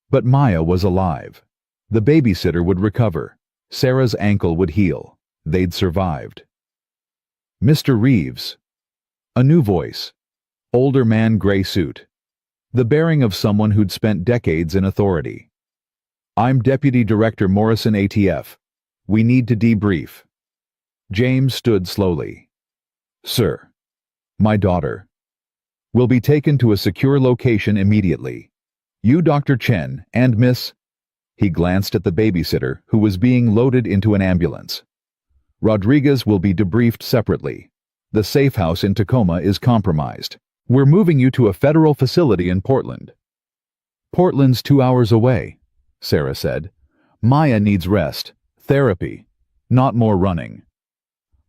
S1: But Maya was alive. The babysitter would recover. Sarah's ankle would heal. They'd survived. Mr. Reeves. A new voice. Older man, gray suit. The bearing of someone who'd spent decades in authority. I'm Deputy Director Morrison, ATF. We need to debrief. James stood slowly. Sir. My daughter. Will be taken to a secure location immediately. You, Dr. Chen, and Miss... He glanced at the babysitter, who was being loaded into an ambulance. Rodriguez will be debriefed separately. The safe house in Tacoma is compromised. We're moving you to a federal facility in Portland. Portland's 2 hours away, Sarah said. Maya needs rest, therapy, not more running.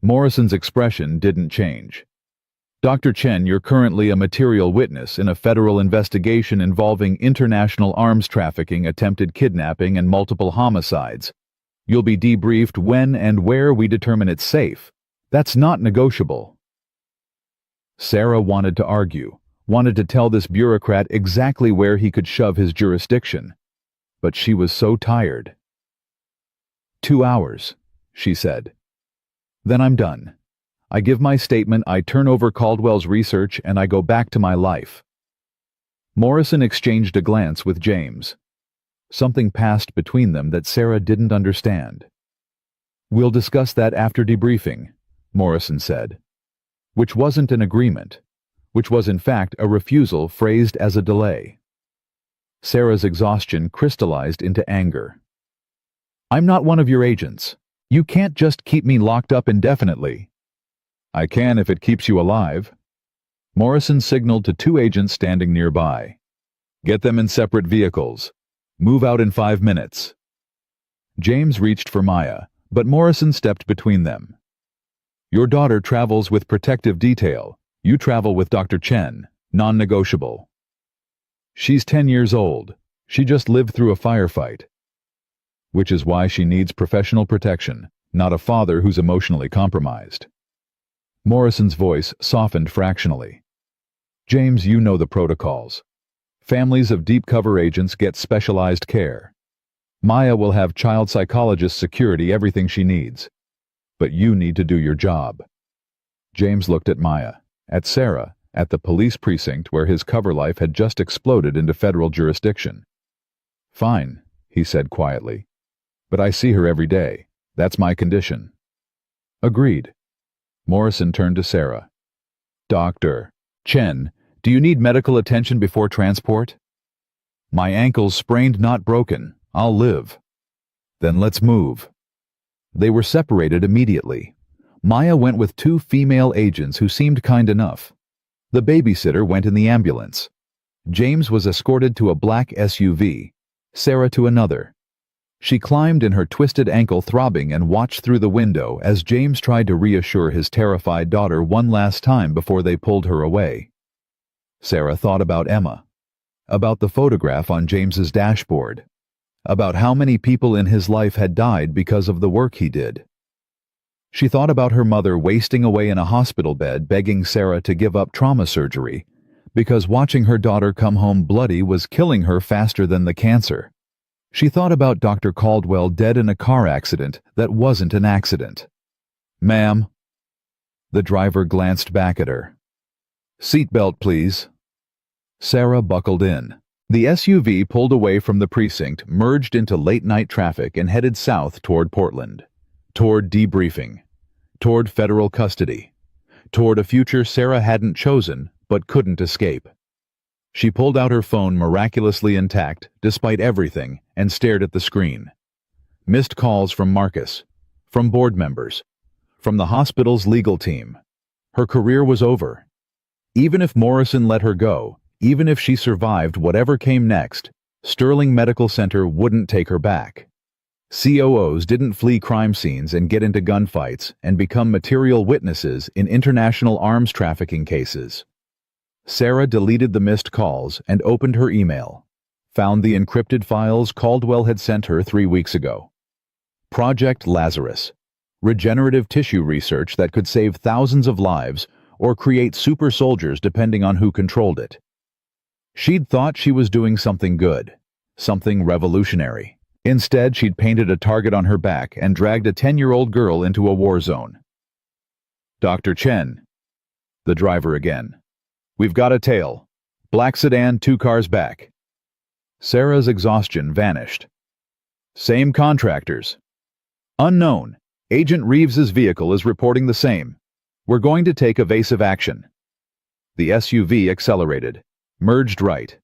S1: Morrison's expression didn't change. Dr. Chen, you're currently a material witness in a federal investigation involving international arms trafficking, attempted kidnapping, and multiple homicides. You'll be debriefed when and where we determine it's safe. That's not negotiable. Sarah wanted to argue, wanted to tell this bureaucrat exactly where he could shove his jurisdiction. But she was so tired. 2 hours, she said. Then I'm done. I give my statement, I turn over Caldwell's research, and I go back to my life. Morrison exchanged a glance with James. Something passed between them that Sarah didn't understand. We'll discuss that after debriefing, Morrison said. Which wasn't an agreement, which was in fact a refusal phrased as a delay. Sarah's exhaustion crystallized into anger. I'm not one of your agents. You can't just keep me locked up indefinitely. I can if it keeps you alive. Morrison signaled to 2 agents standing nearby. Get them in separate vehicles. Move out in 5 minutes. James reached for Maya, but Morrison stepped between them. Your daughter travels with protective detail. You travel with Dr. Chen, non-negotiable. She's 10 years old. She just lived through a firefight. Which is why she needs professional protection, not a father who's emotionally compromised. Morrison's voice softened fractionally. James, you know the protocols. Families of deep cover agents get specialized care. Maya will have child psychologist security, everything she needs. But you need to do your job. James looked at Maya, at Sarah, at the police precinct where his cover life had just exploded into federal jurisdiction. Fine, he said quietly. But I see her every day. That's my condition. Agreed. Morrison turned to Sarah. Dr. Chen, do you need medical attention before transport? My ankle's sprained, not broken. I'll live. Then let's move. They were separated immediately. Maya went with 2 female agents who seemed kind enough. The babysitter went in the ambulance. James was escorted to a black SUV, Sarah to another. She climbed in her twisted ankle throbbing and watched through the window as James tried to reassure his terrified daughter one last time before they pulled her away. Sarah thought about Emma, about the photograph on James's dashboard, about how many people in his life had died because of the work he did. She thought about her mother wasting away in a hospital bed begging Sarah to give up trauma surgery because watching her daughter come home bloody was killing her faster than the cancer. She thought about Dr. Caldwell dead in a car accident that wasn't an accident. Ma'am. The driver glanced back at her. Seatbelt, please. Sarah buckled in. The SUV pulled away from the precinct, merged into late-night traffic, and headed south toward Portland. Toward debriefing. Toward federal custody. Toward a future Sarah hadn't chosen, but couldn't escape. She pulled out her phone miraculously intact, despite everything, and stared at the screen. Missed calls from Marcus, from board members, from the hospital's legal team. Her career was over. Even if Morrison let her go, even if she survived whatever came next, Sterling Medical Center wouldn't take her back. COOs didn't flee crime scenes and get into gunfights and become material witnesses in international arms trafficking cases. Sarah deleted the missed calls and opened her email. Found the encrypted files Caldwell had sent her 3 weeks ago. Project Lazarus. Regenerative tissue research that could save thousands of lives or create super soldiers depending on who controlled it. She'd thought she was doing something good, something revolutionary. Instead, she'd painted a target on her back and dragged a 10-year-old girl into a war zone. Dr. Chen. The driver again. We've got a tail. Black sedan, 2 cars back. Sarah's exhaustion vanished. Same contractors. Unknown. Agent Reeves's vehicle is reporting the same. We're going to take evasive action. The SUV accelerated, merged right,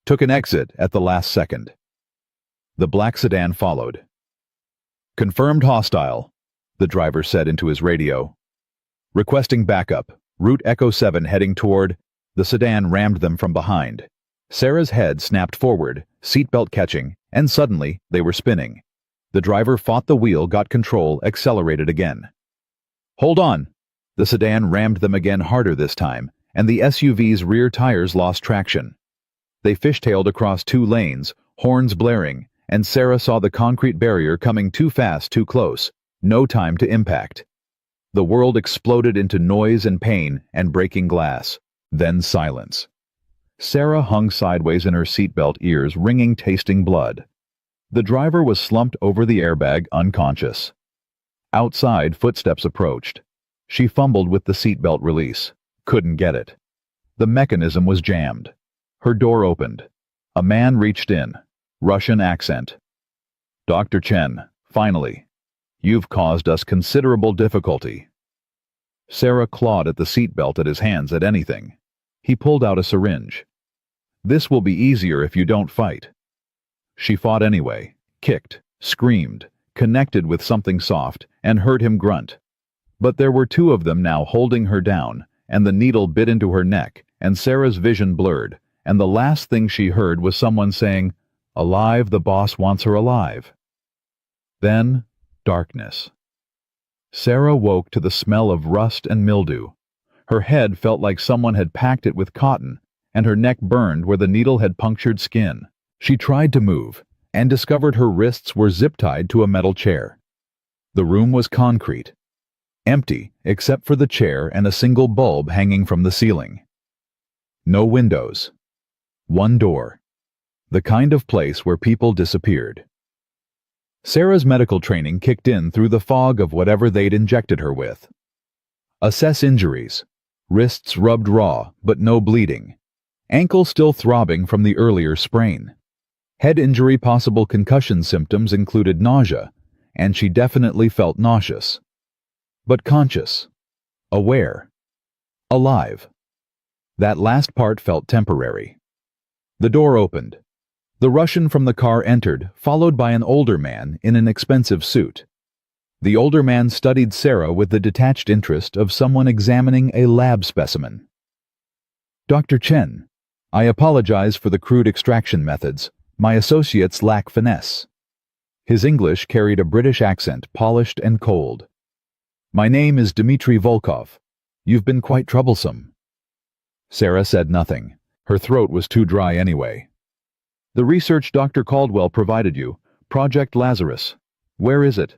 S1: took an exit at the last second. The black sedan followed. Confirmed hostile, the driver said into his radio. Requesting backup, route Echo 7 heading toward. The sedan rammed them from behind. Sarah's head snapped forward, seatbelt catching, and suddenly they were spinning. The driver fought the wheel, got control, accelerated again. Hold on! The sedan rammed them again, harder this time, and the SUV's rear tires lost traction. They fishtailed across 2 lanes, horns blaring, and Sarah saw the concrete barrier coming too fast, too close. No time to impact. The world exploded into noise and pain and breaking glass. Then silence. Sarah hung sideways in her seatbelt, ears ringing, tasting blood. The driver was slumped over the airbag, unconscious. Outside, footsteps approached. She fumbled with the seatbelt release. Couldn't get it. The mechanism was jammed. Her door opened. A man reached in. Russian accent. Dr. Chen, finally. You've caused us considerable difficulty. Sarah clawed at the seatbelt, at his hands, at anything. He pulled out a syringe. This will be easier if you don't fight. She fought anyway, kicked, screamed, connected with something soft, and heard him grunt. But there were 2 of them now holding her down, and the needle bit into her neck, and Sarah's vision blurred, and the last thing she heard was someone saying, "Alive, the boss wants her alive." Then, darkness. Sarah woke to the smell of rust and mildew. Her head felt like someone had packed it with cotton, and her neck burned where the needle had punctured skin. She tried to move, and discovered her wrists were zip-tied to a metal chair. The room was concrete, empty except for the chair and a single bulb hanging from the ceiling. No windows. 1 door. The kind of place where people disappeared. Sarah's medical training kicked in through the fog of whatever they'd injected her with. Assess injuries. Wrists rubbed raw, but no bleeding. Ankle still throbbing from the earlier sprain. Head injury, possible concussion symptoms included nausea, and she definitely felt nauseous. But conscious. Aware. Alive. That last part felt temporary. The door opened. The Russian from the car entered, followed by an older man in an expensive suit. The older man studied Sarah with the detached interest of someone examining a lab specimen. Dr. Chen, I apologize for the crude extraction methods. My associates lack finesse. His English carried a British accent, polished and cold. My name is Dmitry Volkov. You've been quite troublesome. Sarah said nothing. Her throat was too dry anyway. The research Dr. Caldwell provided you, Project Lazarus. Where is it?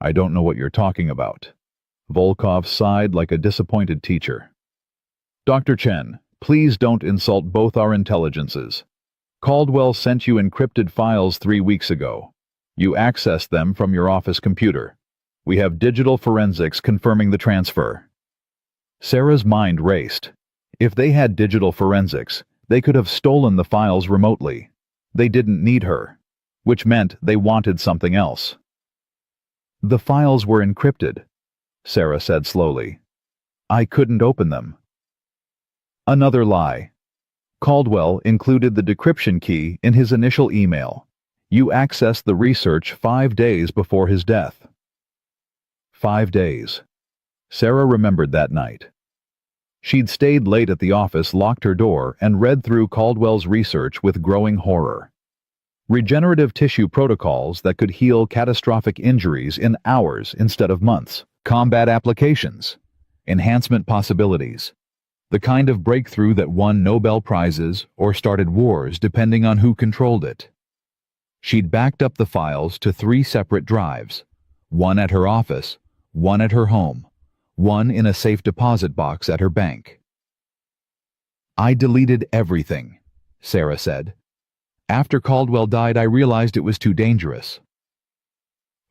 S1: I don't know what you're talking about. Volkov sighed like a disappointed teacher. Dr. Chen, please don't insult both our intelligences. Caldwell sent you encrypted files 3 weeks ago. You accessed them from your office computer. We have digital forensics confirming the transfer. Sarah's mind raced. If they had digital forensics, they could have stolen the files remotely. They didn't need her, which meant they wanted something else. The files were encrypted, Sarah said slowly. I couldn't open them. Another lie. Caldwell included the decryption key in his initial email. You accessed the research 5 days before his death. 5 days. Sarah remembered that night. She'd stayed late at the office, locked her door, and read through Caldwell's research with growing horror. Regenerative tissue protocols that could heal catastrophic injuries in hours instead of months. Combat applications. Enhancement possibilities. The kind of breakthrough that won Nobel Prizes or started wars depending on who controlled it. She'd backed up the files to 3 separate drives. One at her office, one at her home, one in a safe deposit box at her bank. "I deleted everything," Sarah said. "After Caldwell died, I realized it was too dangerous."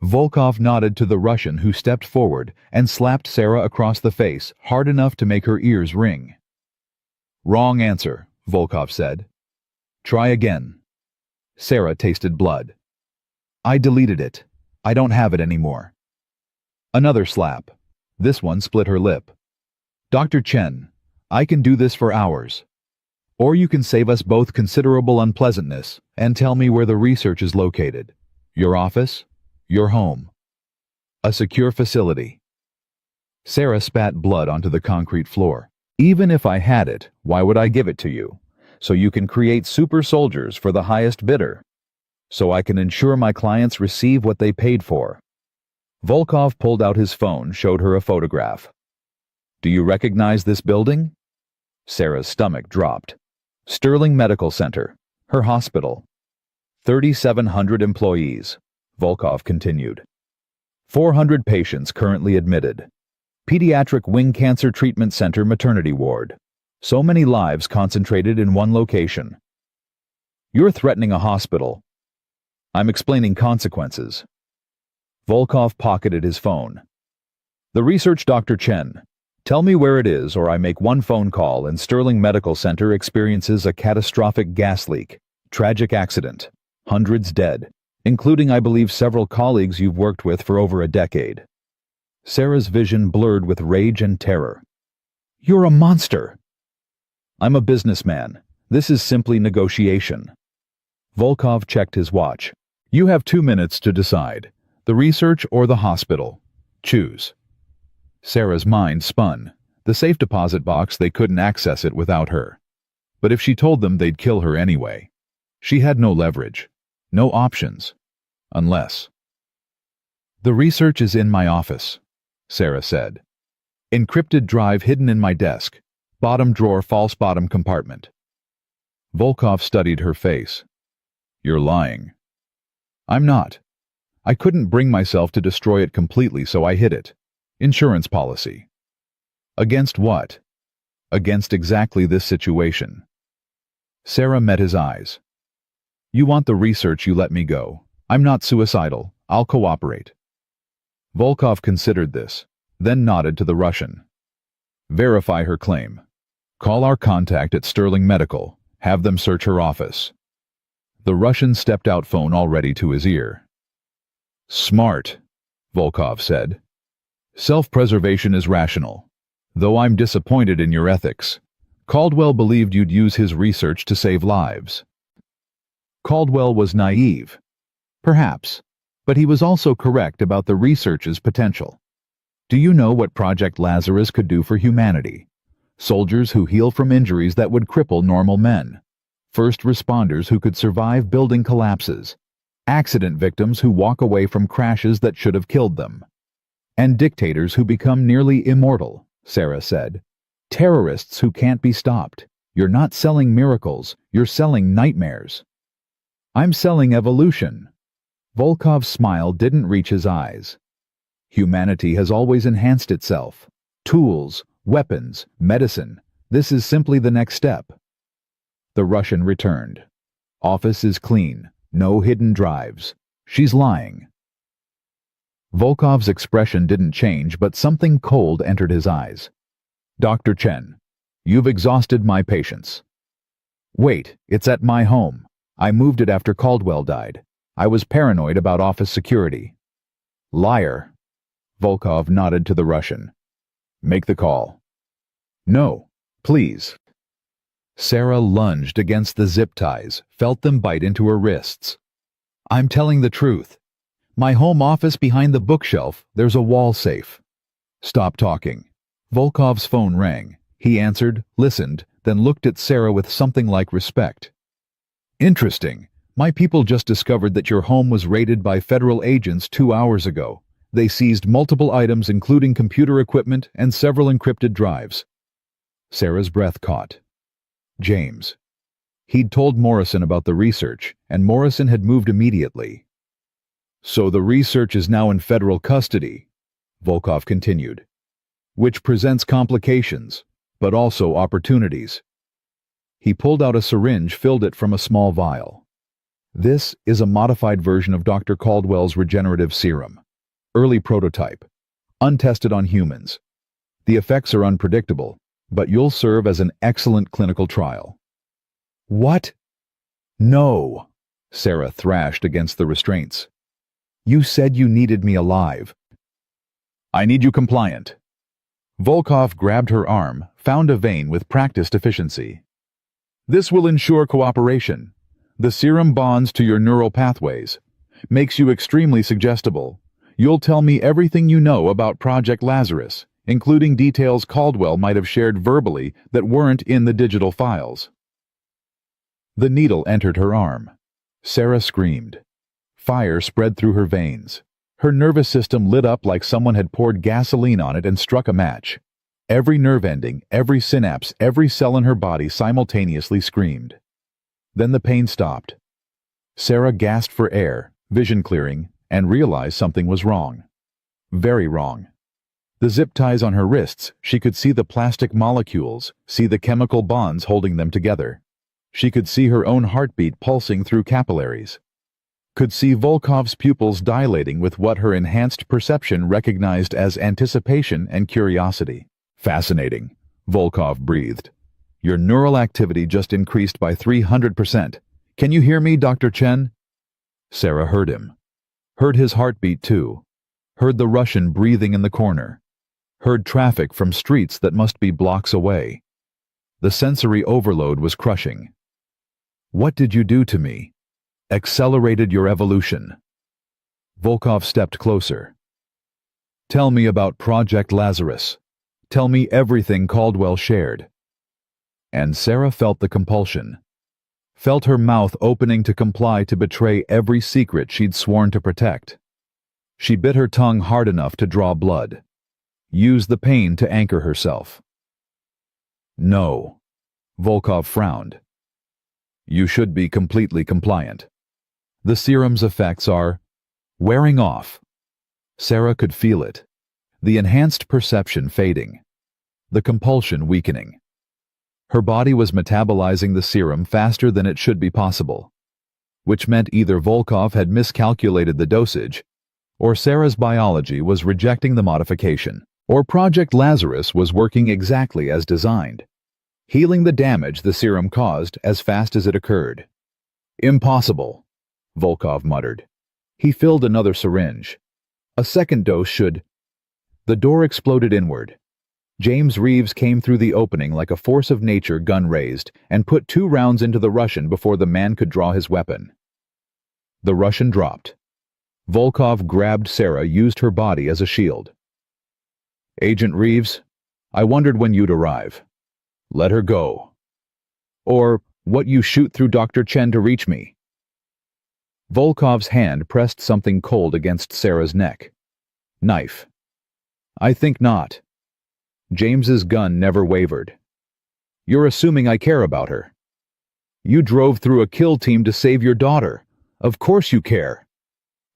S1: Volkov nodded to the Russian, who stepped forward and slapped Sarah across the face, hard enough to make her ears ring. "Wrong answer," Volkov said. "Try again." Sarah tasted blood. "I deleted it. I don't have it anymore." Another slap. This one split her lip. "Dr. Chen, I can do this for hours. Or you can save us both considerable unpleasantness and tell me where the research is located. Your office? Your home? A secure facility." Sarah spat blood onto the concrete floor. "Even if I had it, why would I give it to you? So you can create super soldiers for the highest bidder. So I can ensure my clients receive what they paid for." Volkov pulled out his phone, showed her a photograph. "Do you recognize this building?" Sarah's stomach dropped. Sterling Medical Center, her hospital. 3,700 employees, Volkov continued. 400 patients currently admitted. Pediatric Wing Cancer Treatment Center maternity ward. So many lives concentrated in one location. "You're threatening a hospital." "I'm explaining consequences." Volkov pocketed his phone. "The research, Dr. Chen. Tell me where it is, or I make one phone call and Sterling Medical Center experiences a catastrophic gas leak. Tragic accident. Hundreds dead, including, I believe, several colleagues you've worked with for over a decade." Sarah's vision blurred with rage and terror. "You're a monster!" "I'm a businessman. This is simply negotiation." Volkov checked his watch. "You have 2 minutes to decide. The research or the hospital. Choose." Sarah's mind spun. The safe deposit box, they couldn't access it without her. But if she told them, they'd kill her anyway. She had no leverage. No options. Unless... "The research is in my office," Sarah said. "Encrypted drive hidden in my desk. Bottom drawer, false bottom compartment." Volkov studied her face. "You're lying." "I'm not. I couldn't bring myself to destroy it completely, so I hid it. Insurance policy." "Against what?" "Against exactly this situation." Sarah met his eyes. "You want the research, you let me go. I'm not suicidal. I'll cooperate." Volkov considered this, then nodded to the Russian. "Verify her claim. Call our contact at Sterling Medical. Have them search her office." The Russian stepped out, phone already to his ear. "Smart," Volkov said. "Self-preservation is rational. Though I'm disappointed in your ethics. Caldwell believed you'd use his research to save lives." Caldwell was naive. Perhaps. But he was also correct about the research's potential. Do you know what Project Lazarus could do for humanity? Soldiers who heal from injuries that would cripple normal men. First responders who could survive building collapses. Accident victims who walk away from crashes that should have killed them. And dictators who become nearly immortal, Sarah said. Terrorists who can't be stopped. You're not selling miracles, you're selling nightmares. I'm selling evolution. Volkov's smile didn't reach his eyes. Humanity has always enhanced itself. Tools, weapons, medicine. This is simply the next step. The Russian returned. Office is clean. No hidden drives. She's lying. Volkov's expression didn't change, but something cold entered his eyes. Dr. Chen, you've exhausted my patience. Wait, it's at my home. I moved it after Caldwell died. I was paranoid about office security. Liar. Volkov nodded to the Russian. Make the call. No, please. Sarah lunged against the zip ties, felt them bite into her wrists. I'm telling the truth. My home office behind the bookshelf, there's a wall safe. Stop talking. Volkov's phone rang. He answered, listened, then looked at Sarah with something like respect. Interesting. My people just discovered that your home was raided by federal agents 2 hours ago. They seized multiple items including computer equipment and several encrypted drives. Sarah's breath caught. James. He'd told Morrison about the research, and Morrison had moved immediately. So the research is now in federal custody, Volkov continued, which presents complications, but also opportunities. He pulled out a syringe, filled it from a small vial. This is a modified version of Dr. Caldwell's regenerative serum. Early prototype. Untested on humans. The effects are unpredictable, but you'll serve as an excellent clinical trial. What? No, Sarah thrashed against the restraints. You said you needed me alive. I need you compliant. Volkov grabbed her arm, found a vein with practiced efficiency. This will ensure cooperation. The serum bonds to your neural pathways, makes you extremely suggestible. You'll tell me everything you know about Project Lazarus, including details Caldwell might have shared verbally that weren't in the digital files. The needle entered her arm. Sarah screamed. Fire spread through her veins. Her nervous system lit up like someone had poured gasoline on it and struck a match. Every nerve ending, every synapse, every cell in her body simultaneously screamed. Then the pain stopped. Sarah gasped for air, vision clearing, and realized something was wrong. Very wrong. The zip ties on her wrists, she could see the plastic molecules, see the chemical bonds holding them together. She could see her own heartbeat pulsing through capillaries. Could see Volkov's pupils dilating with what her enhanced perception recognized as anticipation and curiosity. Fascinating, Volkov breathed. Your neural activity just increased by 300%. Can you hear me, Dr. Chen? Sarah heard him. Heard his heartbeat too. Heard the Russian breathing in the corner. Heard traffic from streets that must be blocks away. The sensory overload was crushing. What did you do to me? Accelerated your evolution. Volkov stepped closer. Tell me about Project Lazarus. Tell me everything Caldwell shared. And Sarah felt the compulsion. Felt her mouth opening to comply, to betray every secret she'd sworn to protect. She bit her tongue hard enough to draw blood. Used the pain to anchor herself. No. Volkov frowned. You should be completely compliant. The serum's effects are wearing off. Sarah could feel it. The enhanced perception fading. The compulsion weakening. Her body was metabolizing the serum faster than it should be possible, which meant either Volkov had miscalculated the dosage, or Sarah's biology was rejecting the modification, or Project Lazarus was working exactly as designed, healing the damage the serum caused as fast as it occurred. Impossible, Volkov muttered. He filled another syringe. A second dose should... The door exploded inward. James Reeves came through the opening like a force of nature, gun raised, and put 2 rounds into the Russian before the man could draw his weapon. The Russian dropped. Volkov grabbed Sarah, used her body as a shield. Agent Reeves, I wondered when you'd arrive. Let her go. Or what you shoot through Dr. Chen to reach me. Volkov's hand pressed something cold against Sarah's neck. Knife. I think not. James's gun never wavered. You're assuming I care about her. You drove through a kill team to save your daughter. Of course you care.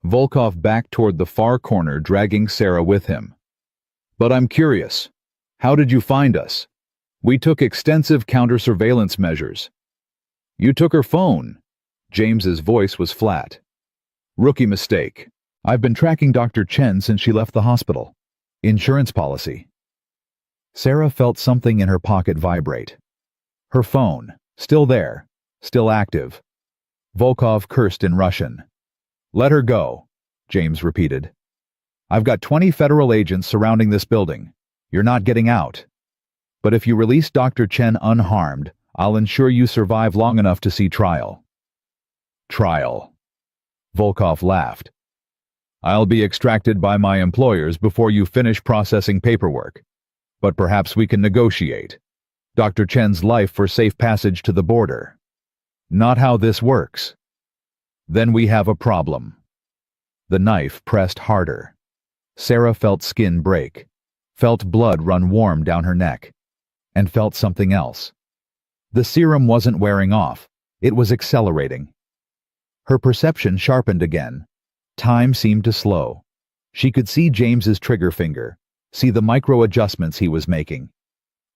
S1: Volkov backed toward the far corner, dragging Sarah with him. But I'm curious. How did you find us? We took extensive counter-surveillance measures. You took her phone. James's voice was flat. Rookie mistake. I've been tracking Dr. Chen since she left the hospital. Insurance policy. Sarah felt something in her pocket vibrate. Her phone, still there, still active. Volkov cursed in Russian. Let her go, James repeated. I've got 20 federal agents surrounding this building. You're not getting out. But if you release Dr. Chen unharmed, I'll ensure you survive long enough to see trial. Trial. Volkov laughed. I'll be extracted by my employers before you finish processing paperwork. But perhaps we can negotiate. Dr. Chen's life for safe passage to the border. Not how this works. Then we have a problem. The knife pressed harder. Sarah felt skin break, felt blood run warm down her neck, and felt something else. The serum wasn't wearing off, it was accelerating. Her perception sharpened again. Time seemed to slow. She could see James's trigger finger, see the micro adjustments he was making,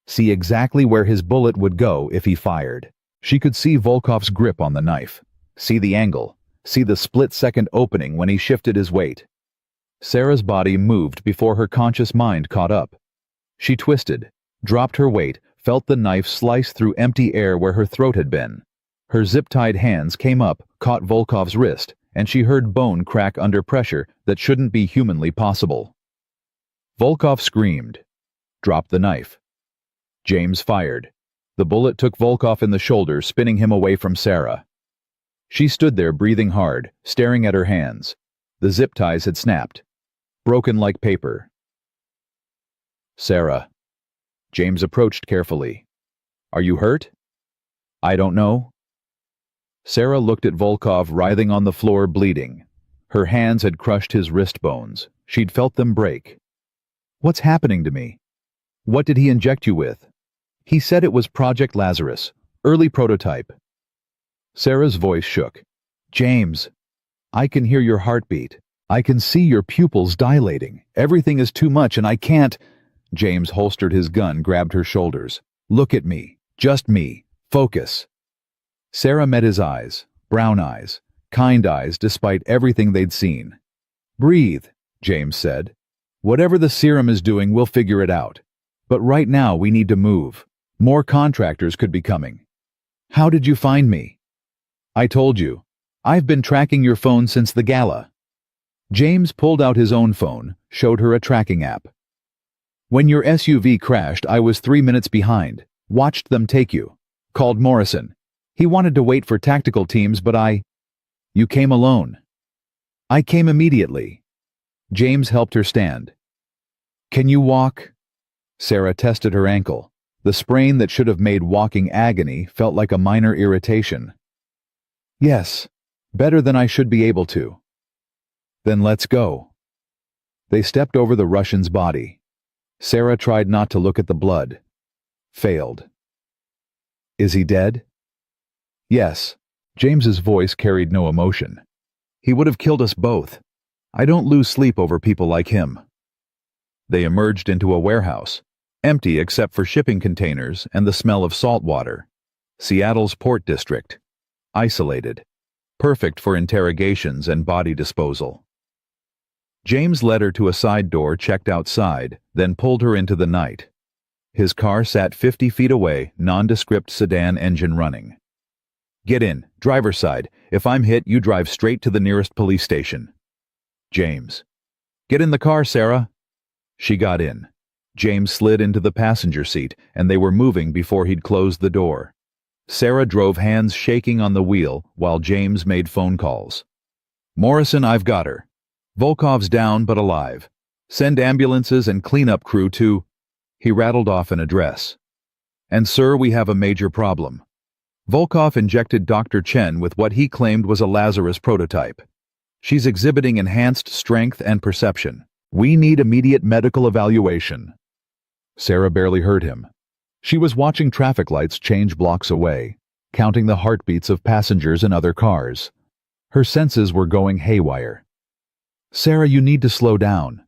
S1: see exactly where his bullet would go if he fired. She could see Volkov's grip on the knife, see the angle, see the split-second opening when he shifted his weight. Sarah's body moved before her conscious mind caught up. She twisted, dropped her weight, felt the knife slice through empty air where her throat had been. Her zip-tied hands came up, caught Volkov's wrist, and she heard bone crack under pressure that shouldn't be humanly possible. Volkov screamed, dropped the knife. James fired. The bullet took Volkov in the shoulder, spinning him away from Sarah. She stood there breathing hard, staring at her hands. The zip ties had snapped, broken like paper. Sarah. James approached carefully. Are you hurt? I don't know. Sarah looked at Volkov writhing on the floor, bleeding. Her hands had crushed his wrist bones. She'd felt them break. What's happening to me? What did he inject you with? He said it was Project Lazarus, early prototype. Sarah's voice shook. James, I can hear your heartbeat. I can see your pupils dilating. Everything is too much and I can't. James holstered his gun, grabbed her shoulders. Look at me. Just me. Focus. Sarah met his eyes, brown eyes, kind eyes despite everything they'd seen. Breathe, James said. Whatever the serum is doing, we'll figure it out. But right now we need to move. More contractors could be coming. How did you find me? I told you. I've been tracking your phone since the gala. James pulled out his own phone, showed her a tracking app. When your SUV crashed, I was 3 minutes behind. Watched them take you. Called Morrison. He wanted to wait for tactical teams, but You came alone. I came immediately. James helped her stand. Can you walk? Sarah tested her ankle. The sprain that should have made walking agony felt like a minor irritation. Yes, better than I should be able to. Then let's go. They stepped over the Russian's body. Sarah tried not to look at the blood. Failed. Is he dead? Yes. James's voice carried no emotion. He would have killed us both. I don't lose sleep over people like him. They emerged into a warehouse, empty except for shipping containers and the smell of salt water. Seattle's port district. Isolated. Perfect for interrogations and body disposal. James led her to a side door, checked outside, then pulled her into the night. His car sat 50 feet away, nondescript sedan engine running. Get in, driver's side. If I'm hit, you drive straight to the nearest police station. James. Get in the car, Sarah. She got in. James slid into the passenger seat, and they were moving before he'd closed the door. Sarah drove, hands shaking on the wheel, while James made phone calls. Morrison, I've got her. Volkov's down but alive. Send ambulances and cleanup crew to... He rattled off an address. And sir, we have a major problem. Volkov injected Dr. Chen with what he claimed was a Lazarus prototype. She's exhibiting enhanced strength and perception. We need immediate medical evaluation. Sarah barely heard him. She was watching traffic lights change blocks away, counting the heartbeats of passengers in other cars. Her senses were going haywire. Sarah, you need to slow down.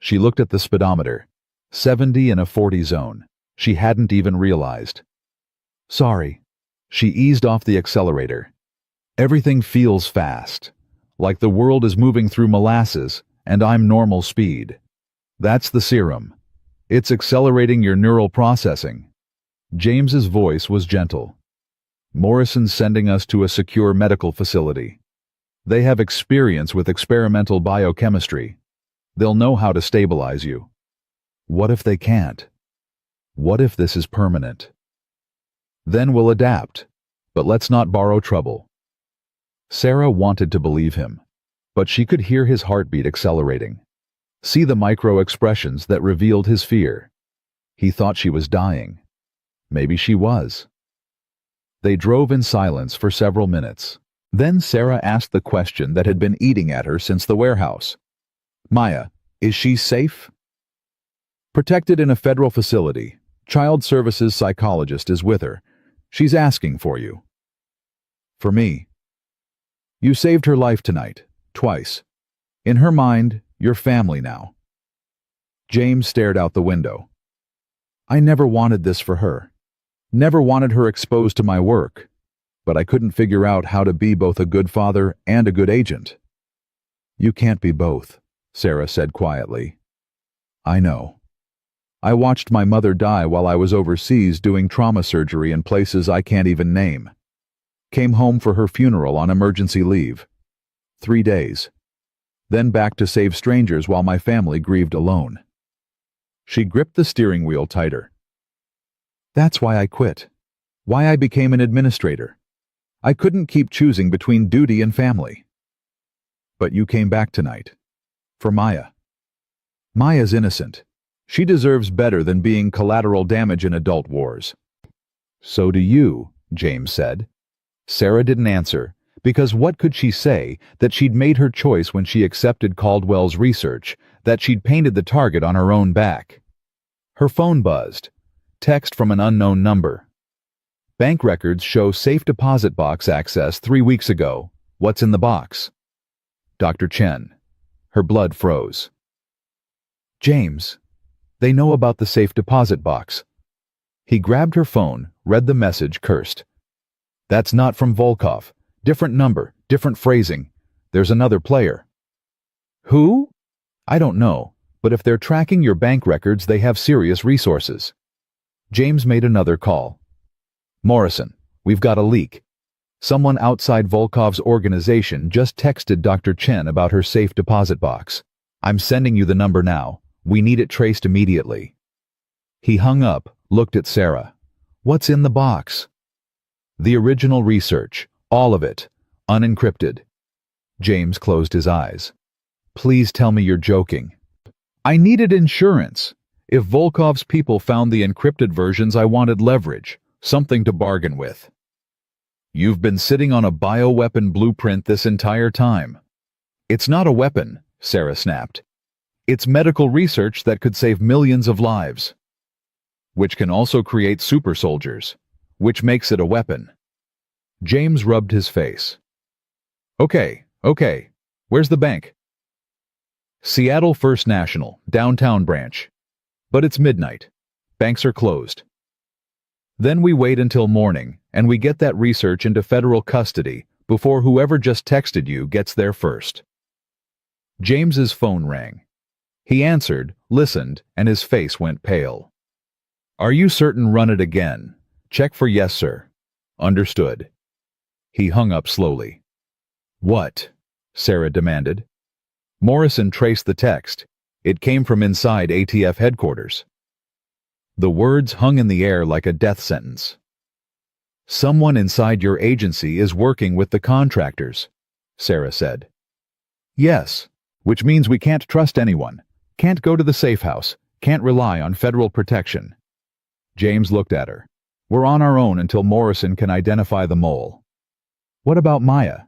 S1: She looked at the speedometer. 70 in a 40 zone. She hadn't even realized. Sorry. She eased off the accelerator. Everything feels fast, like the world is moving through molasses, and I'm normal speed. That's the serum. It's accelerating your neural processing. James's voice was gentle. Morrison's sending us to a secure medical facility. They have experience with experimental biochemistry. They'll know how to stabilize you. What if they can't? What if this is permanent? Then we'll adapt, but let's not borrow trouble. Sarah wanted to believe him, but she could hear his heartbeat accelerating, see the micro expressions that revealed his fear. He thought she was dying. Maybe she was. They drove in silence for several minutes. Then Sarah asked the question that had been eating at her since the warehouse. Maya, is she safe? Protected in a federal facility. Child services psychologist is with her. She's asking for you. For me. You saved her life tonight, twice. In her mind, you're family now. James stared out the window. I never wanted this for her. Never wanted her exposed to my work, but I couldn't figure out how to be both a good father and a good agent. You can't be both, Sarah said quietly. I know. I watched my mother die while I was overseas doing trauma surgery in places I can't even name. Came home for her funeral on emergency leave. 3 days. Then back to save strangers while my family grieved alone. She gripped the steering wheel tighter. That's why I quit. Why I became an administrator. I couldn't keep choosing between duty and family. But you came back tonight. For Maya. Maya's innocent. She deserves better than being collateral damage in adult wars. So do you, James said. Sarah didn't answer, because what could she say that she'd made her choice when she accepted Caldwell's research, that she'd painted the target on her own back? Her phone buzzed. Text from an unknown number. Bank records show safe deposit box access 3 weeks ago. What's in the box? Dr. Chen. Her blood froze. James. They know about the safe deposit box. He grabbed her phone, read the message, cursed. That's not from Volkov. Different number, different phrasing. There's another player. Who? I don't know, but if they're tracking your bank records, they have serious resources. James made another call. Morrison, we've got a leak. Someone outside Volkov's organization just texted Dr. Chen about her safe deposit box. I'm sending you the number now. We need it traced immediately. He hung up, looked at Sarah. What's in the box? The original research, all of it, unencrypted. James closed his eyes. Please tell me you're joking. I needed insurance. If Volkov's people found the encrypted versions, I wanted leverage, something to bargain with. You've been sitting on a bioweapon blueprint this entire time. It's not a weapon, Sarah snapped. It's medical research that could save millions of lives. Which can also create super soldiers, which makes it a weapon. James rubbed his face. Okay. Where's the bank? Seattle First National, downtown branch. But it's midnight. Banks are closed. Then we wait until morning, and we get that research into federal custody before whoever just texted you gets there first. James's phone rang. He answered, listened, and his face went pale. Are you certain? Run it again. Check for yes, sir. Understood. He hung up slowly. What? Sarah demanded. Morrison traced the text. It came from inside ATF headquarters. The words hung in the air like a death sentence. Someone inside your agency is working with the contractors, Sarah said. Yes, which means we can't trust anyone, can't go to the safe house, can't rely on federal protection. James looked at her. We're on our own until Morrison can identify the mole. What about Maya?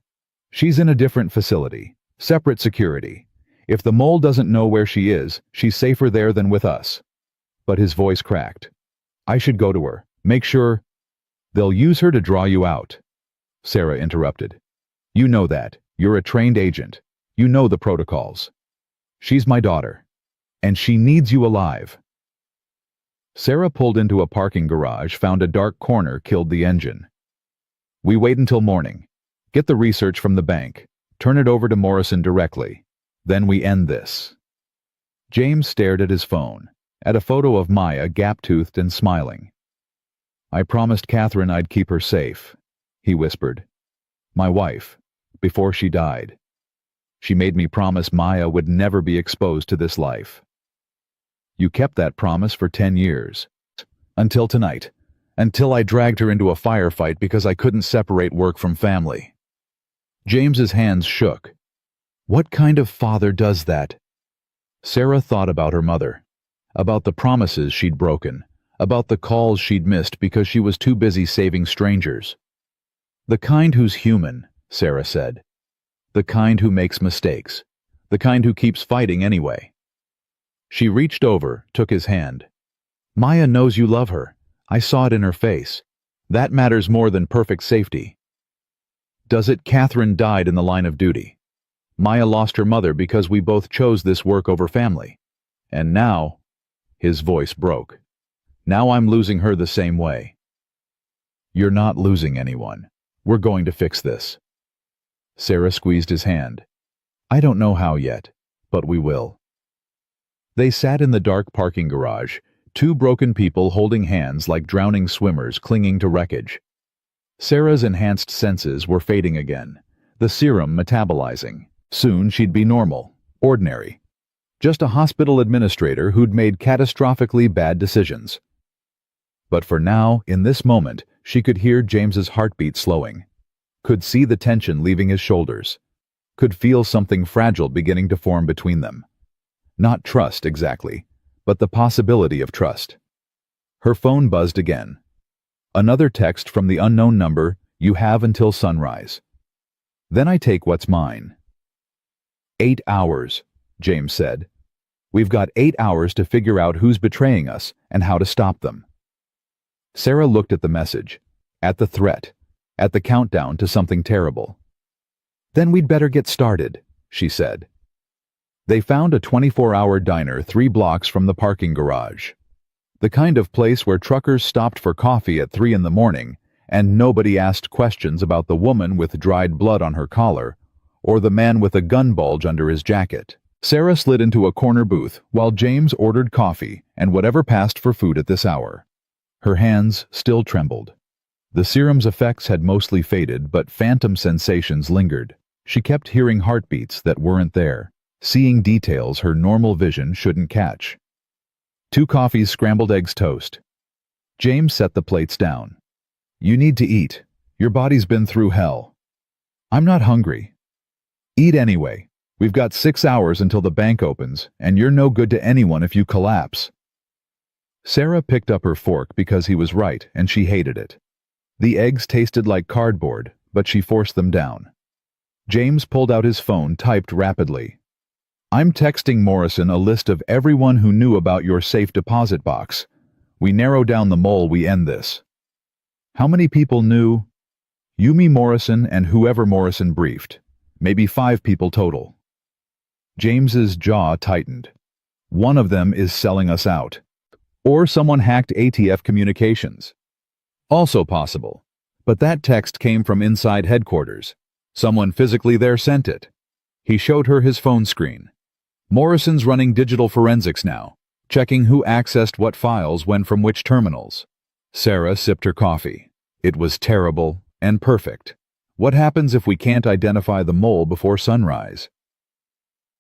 S1: She's in a different facility, separate security. If the mole doesn't know where she is, she's safer there than with us. But his voice cracked. I should go to her, make sure. They'll use her to draw you out. Sarah interrupted. You know that. You're a trained agent. You know the protocols. She's my daughter. And she needs you alive. Sarah pulled into a parking garage, found a dark corner, killed the engine. We wait until morning. Get the research from the bank. Turn it over to Morrison directly. Then we end this. James stared at his phone, at a photo of Maya, gap-toothed and smiling. I promised Catherine I'd keep her safe, he whispered. My wife, before she died. She made me promise Maya would never be exposed to this life. You kept that promise for 10 years. Until tonight. Until I dragged her into a firefight because I couldn't separate work from family. James's hands shook. What kind of father does that? Sarah thought about her mother, about the promises she'd broken, about the calls she'd missed because she was too busy saving strangers. The kind who's human, Sarah said. The kind who makes mistakes. The kind who keeps fighting anyway. She reached over, took his hand. Maya knows you love her. I saw it in her face. That matters more than perfect safety. Does it? Catherine died in the line of duty. Maya lost her mother because we both chose this work over family. And now, his voice broke. Now I'm losing her the same way. You're not losing anyone. We're going to fix this. Sarah squeezed his hand. I don't know how yet, but we will. They sat in the dark parking garage, two broken people holding hands like drowning swimmers clinging to wreckage. Sarah's enhanced senses were fading again, the serum metabolizing. Soon she'd be normal, ordinary. Just a hospital administrator who'd made catastrophically bad decisions. But for now, in this moment, she could hear James's heartbeat slowing, could see the tension leaving his shoulders, could feel something fragile beginning to form between them. Not trust exactly, but the possibility of trust. Her phone buzzed again. Another text from the unknown number, you have until sunrise. Then I take what's mine. 8 hours, James said. We've got 8 hours to figure out who's betraying us and how to stop them. Sarah looked at the message, at the threat, at the countdown to something terrible. Then we'd better get started, she said. They found a 24-hour diner 3 blocks from the parking garage. The kind of place where truckers stopped for coffee at 3 in the morning and nobody asked questions about the woman with dried blood on her collar or the man with a gun bulge under his jacket. Sarah slid into a corner booth while James ordered coffee and whatever passed for food at this hour. Her hands still trembled. The serum's effects had mostly faded, but phantom sensations lingered. She kept hearing heartbeats that weren't there, seeing details her normal vision shouldn't catch. 2 coffees, scrambled eggs, toast. James set the plates down. You need to eat. Your body's been through hell. I'm not hungry. Eat anyway. We've got 6 hours until the bank opens, and you're no good to anyone if you collapse. Sarah picked up her fork because he was right, and she hated it. The eggs tasted like cardboard, but she forced them down. James pulled out his phone, typed rapidly. I'm texting Morrison a list of everyone who knew about your safe deposit box. We narrow down the mole, we end this. How many people knew? Yumi Morrison and whoever Morrison briefed. Maybe 5 people total. James's jaw tightened. One of them is selling us out. Or someone hacked ATF communications. Also possible. But that text came from inside headquarters. Someone physically there sent it. He showed her his phone screen. Morrison's running digital forensics now, checking who accessed what files when from which terminals. Sarah sipped her coffee. It was terrible and perfect. What happens if we can't identify the mole before sunrise?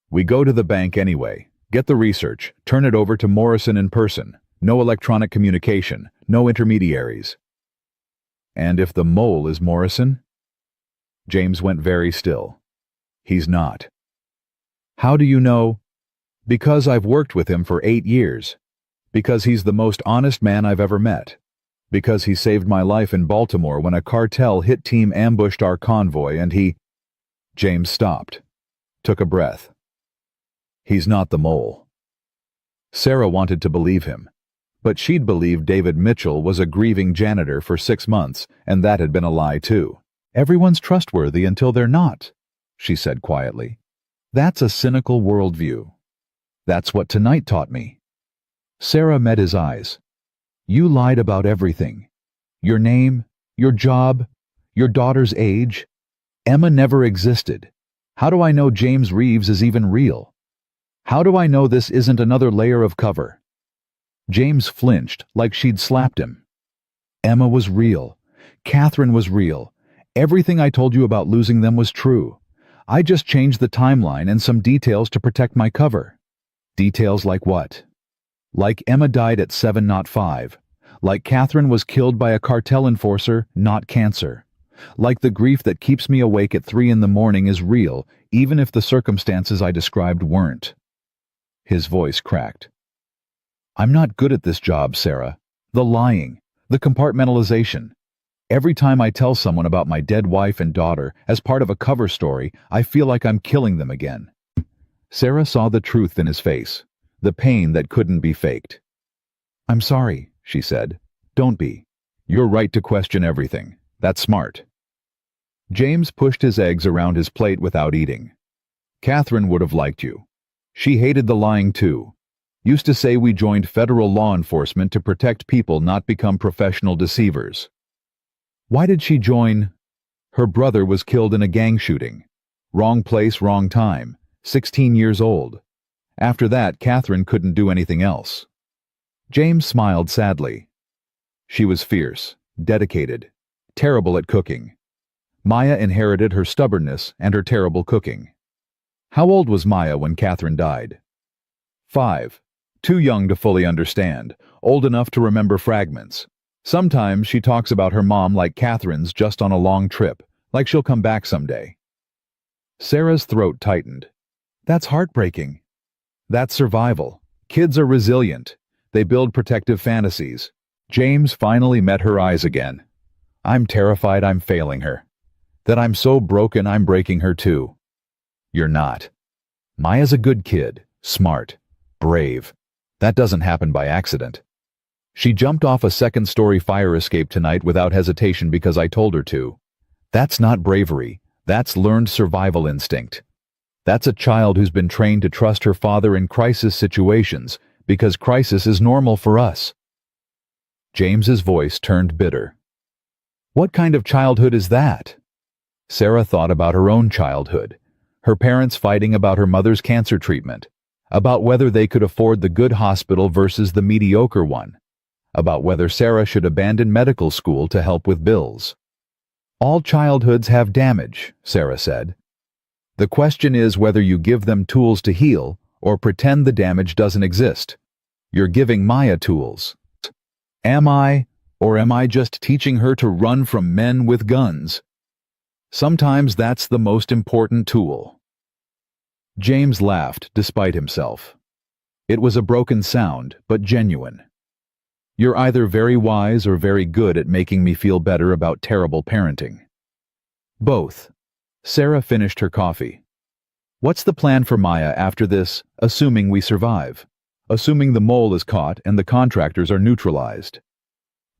S1: We go to the bank anyway, get the research, turn it over to Morrison in person. No electronic communication, no intermediaries. And if the mole is Morrison? James went very still. He's not. How do you know? Because I've worked with him for 8 years. Because he's the most honest man I've ever met. Because he saved my life in Baltimore when a cartel hit team ambushed our convoy and he... James stopped, took a breath. He's not the mole. Sarah wanted to believe him. But she'd believed David Mitchell was a grieving janitor for 6 months, and that had been a lie too. Everyone's trustworthy until they're not, she said quietly. That's a cynical worldview. That's what tonight taught me. Sarah met his eyes. You lied about everything. Your name, your job, your daughter's age. Emma never existed. How do I know James Reeves is even real? How do I know this isn't another layer of cover? James flinched like she'd slapped him. Emma was real. Catherine was real. Everything I told you about losing them was true. I just changed the timeline and some details to protect my cover. Details like what? Like Emma died at 7, not 5. Like Catherine was killed by a cartel enforcer, not cancer. Like the grief that keeps me awake at 3 in the morning is real, even if the circumstances I described weren't. His voice cracked. I'm not good at this job, Sarah. The lying, the compartmentalization. Every time I tell someone about my dead wife and daughter as part of a cover story, I feel like I'm killing them again. Sarah saw the truth in his face, the pain that couldn't be faked. "I'm sorry," she said. "Don't be. You're right to question everything. That's smart." James pushed his eggs around his plate without eating. "Catherine would have liked you. She hated the lying too. Used to say we joined federal law enforcement to protect people, not become professional deceivers." "Why did she join?" "Her brother was killed in a gang shooting. Wrong place, wrong time. 16 years old. After that, Catherine couldn't do anything else." James smiled sadly. "She was fierce, dedicated, terrible at cooking. Maya inherited her stubbornness and her terrible cooking." "How old was Maya when Catherine died?" 5. Too young to fully understand, old enough to remember fragments. Sometimes she talks about her mom like Catherine's just on a long trip, like she'll come back someday. Sarah's throat tightened. "That's heartbreaking." "That's survival. Kids are resilient. They build protective fantasies." James finally met her eyes again. "I'm terrified I'm failing her. That I'm so broken I'm breaking her too." "You're not. Maya's a good kid, smart, brave. That doesn't happen by accident. She jumped off a second-story fire escape tonight without hesitation because I told her to. That's not bravery. That's learned survival instinct. That's a child who's been trained to trust her father in crisis situations because crisis is normal for us." James's voice turned bitter. "What kind of childhood is that?" Sarah thought about her own childhood, her parents fighting about her mother's cancer treatment, about whether they could afford the good hospital versus the mediocre one, about whether Sarah should abandon medical school to help with bills. "All childhoods have damage," Sarah said. "The question is whether you give them tools to heal or pretend the damage doesn't exist. You're giving Maya tools. Am I, or am I just teaching her to run from men with guns? Sometimes that's the most important tool." James laughed despite himself. It was a broken sound, but genuine. "You're either very wise or very good at making me feel better about terrible parenting." "Both." Sarah finished her coffee. "What's the plan for Maya after this, assuming we survive? Assuming the mole is caught and the contractors are neutralized?"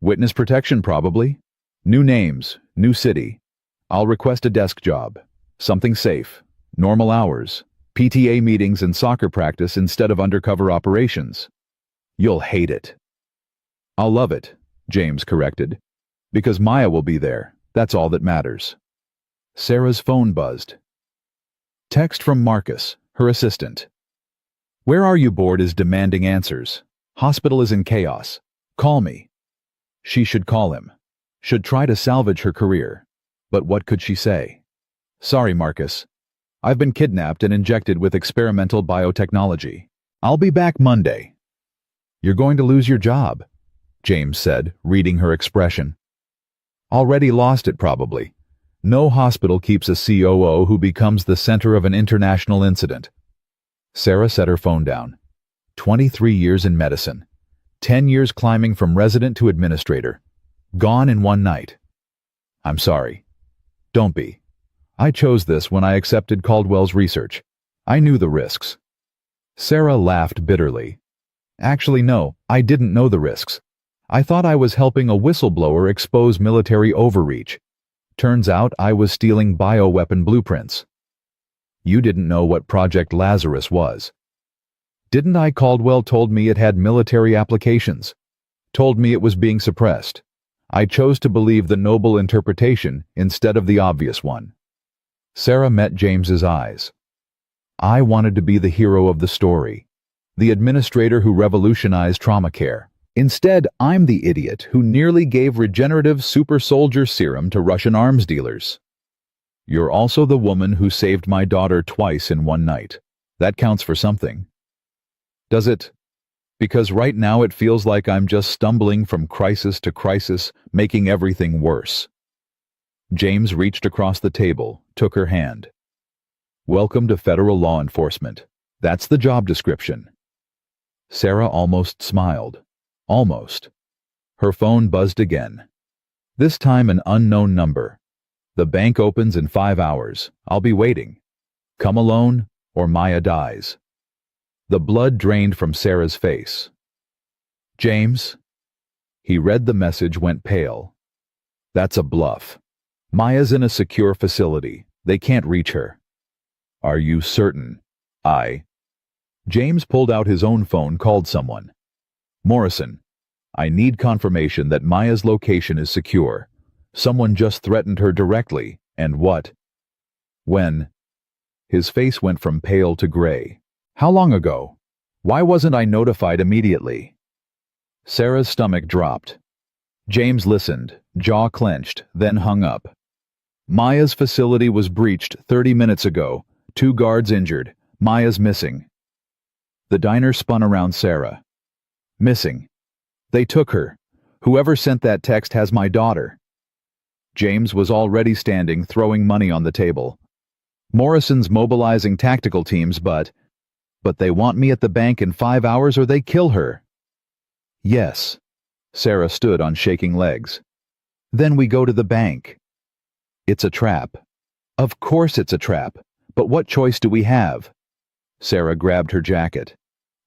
S1: "Witness protection, probably. New names, new city. I'll request a desk job. Something safe. Normal hours. PTA meetings and soccer practice instead of undercover operations." "You'll hate it." "I'll love it," James corrected. "Because Maya will be there. That's all that matters." Sarah's phone buzzed. Text from Marcus, her assistant. "Where are you? Board is demanding answers. Hospital is in chaos. Call me." She should call him. Should try to salvage her career. But what could she say? "Sorry, Marcus. I've been kidnapped and injected with experimental biotechnology. I'll be back Monday." "You're going to lose your job," James said, reading her expression. "Already lost it, probably. No hospital keeps a COO who becomes the center of an international incident." Sarah set her phone down. 23 years in medicine. 10 years climbing from resident to administrator. Gone in one night. "I'm sorry." "Don't be. I chose this when I accepted Caldwell's research. I knew the risks." Sarah laughed bitterly. "Actually, no, I didn't know the risks. I thought I was helping a whistleblower expose military overreach. Turns out I was stealing bioweapon blueprints." "You didn't know what Project Lazarus was." "Didn't I? Caldwell told me it had military applications. Told me it was being suppressed. I chose to believe the noble interpretation instead of the obvious one." Sarah met James's eyes. "I wanted to be the hero of the story. The administrator who revolutionized trauma care. Instead, I'm the idiot who nearly gave regenerative super soldier serum to Russian arms dealers." "You're also the woman who saved my daughter twice in one night. That counts for something." "Does it? Because right now it feels like I'm just stumbling from crisis to crisis, making everything worse." James reached across the table, took her hand. "Welcome to federal law enforcement. That's the job description." Sarah almost smiled. Almost. Her phone buzzed again. This time an unknown number. The bank opens in 5 hours. I'll be waiting. Come alone, or Maya dies. The blood drained from Sarah's face. James? He read the message, went pale. That's a bluff. Maya's in a secure facility. They can't reach her. Are you certain? James pulled out his own phone, called someone. Morrison, I need confirmation that Maya's location is secure. Someone just threatened her directly, and what? When? His face went from pale to gray. How long ago? Why wasn't I notified immediately? Sarah's stomach dropped. James listened, jaw clenched, then hung up. Maya's facility was breached 30 minutes ago. 2 guards injured. Maya's missing. The diner spun around Sarah. Missing. They took her. Whoever sent that text has my daughter. James was already standing, throwing money on the table. Morrison's mobilizing tactical teams, but they want me at the bank in 5 hours or they kill her. Yes. Sarah stood on shaking legs. Then we go to the bank. It's a trap. Of course it's a trap, but what choice do we have? Sarah grabbed her jacket.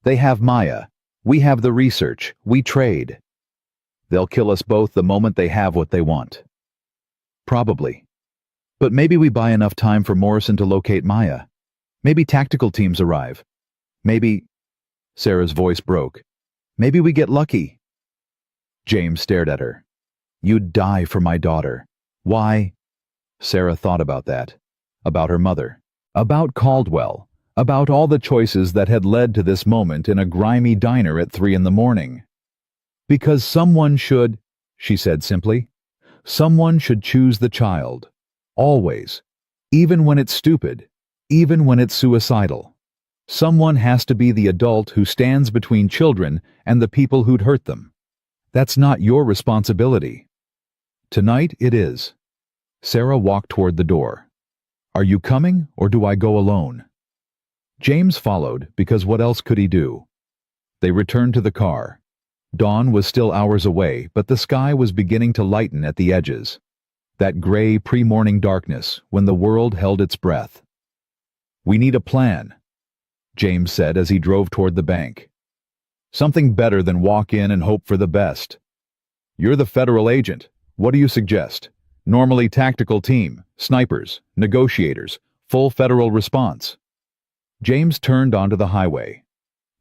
S1: They have Maya. We have the research. We trade. They'll kill us both the moment they have what they want. Probably. But maybe we buy enough time for Morrison to locate Maya. Maybe tactical teams arrive. Maybe... Sarah's voice broke. Maybe we get lucky. James stared at her. You'd die for my daughter. Why? Sarah thought about that. About her mother. About Caldwell. About all the choices that had led to this moment in a grimy diner at 3 a.m. Because someone should, she said simply. Someone should choose the child. Always. Even when it's stupid. Even when it's suicidal. Someone has to be the adult who stands between children and the people who'd hurt them. That's not your responsibility. Tonight it is. Sarah walked toward the door. Are you coming, or do I go alone? James followed, because what else could he do? They returned to the car. Dawn was still hours away, but the sky was beginning to lighten at the edges. That gray pre-morning darkness, when the world held its breath. We need a plan, James said as he drove toward the bank. Something better than walk in and hope for the best. You're the federal agent. What do you suggest? Normally tactical team, snipers, negotiators, full federal response. James turned onto the highway.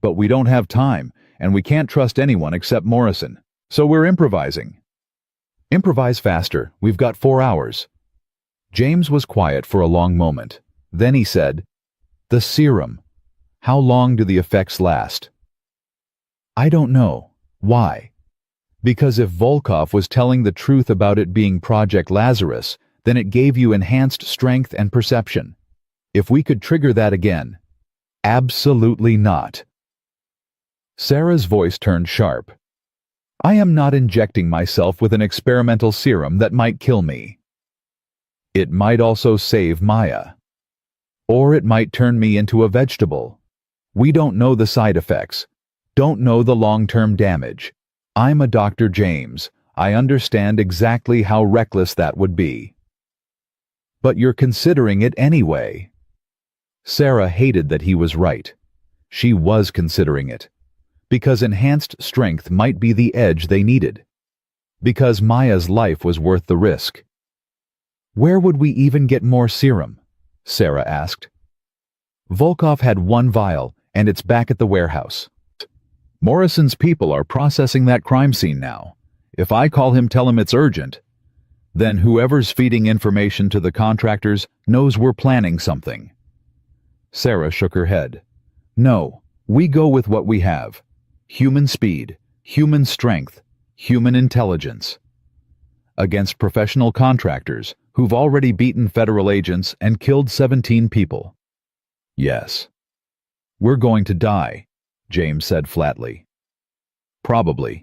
S1: But we don't have time, and we can't trust anyone except Morrison, so we're improvising. Improvise faster. We've got 4 hours. James was quiet for a long moment. Then he said, The serum. How long do the effects last? I don't know. Why? Because if Volkov was telling the truth about it being Project Lazarus, then it gave you enhanced strength and perception. If we could trigger that again. Absolutely not. Sarah's voice turned sharp. I am not injecting myself with an experimental serum that might kill me. It might also save Maya. Or it might turn me into a vegetable. We don't know the side effects. Don't know the long-term damage. I'm a Dr. James. I understand exactly how reckless that would be. But you're considering it anyway. Sarah hated that he was right. She was considering it. Because enhanced strength might be the edge they needed. Because Maya's life was worth the risk. Where would we even get more serum? Sarah asked. Volkov had 1 vial, and it's back at the warehouse. Morrison's people are processing that crime scene now. If I call him, tell him it's urgent, then whoever's feeding information to the contractors knows we're planning something. Sarah shook her head. No, we go with what we have. Human speed, human strength, human intelligence. Against professional contractors who've already beaten federal agents and killed 17 people. Yes. We're going to die, James said flatly. Probably.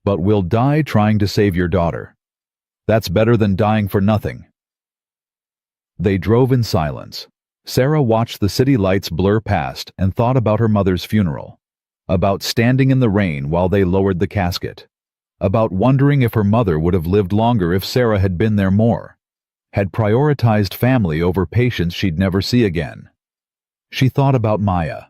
S1: But we'll die trying to save your daughter. That's better than dying for nothing. They drove in silence. Sarah watched the city lights blur past and thought about her mother's funeral. About standing in the rain while they lowered the casket. about wondering if her mother would have lived longer if Sarah had been there more, had prioritized family over patients she'd never see again. She thought about Maya,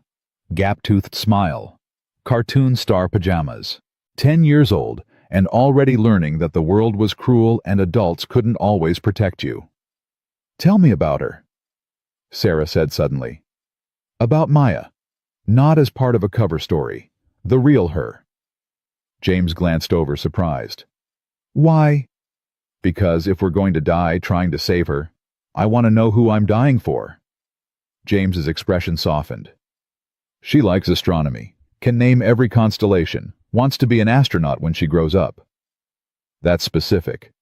S1: gap-toothed smile, cartoon star pajamas, 10 years old and already learning that the world was cruel and adults couldn't always protect you. "Tell me about her," Sarah said suddenly. "About Maya. Not as part of a cover story. The real her." James glanced over, surprised. "Why?" "Because if we're going to die trying to save her, I want to know who I'm dying for." James's expression softened. "She likes astronomy, can name every constellation, wants to be an astronaut when she grows up." "That's specific."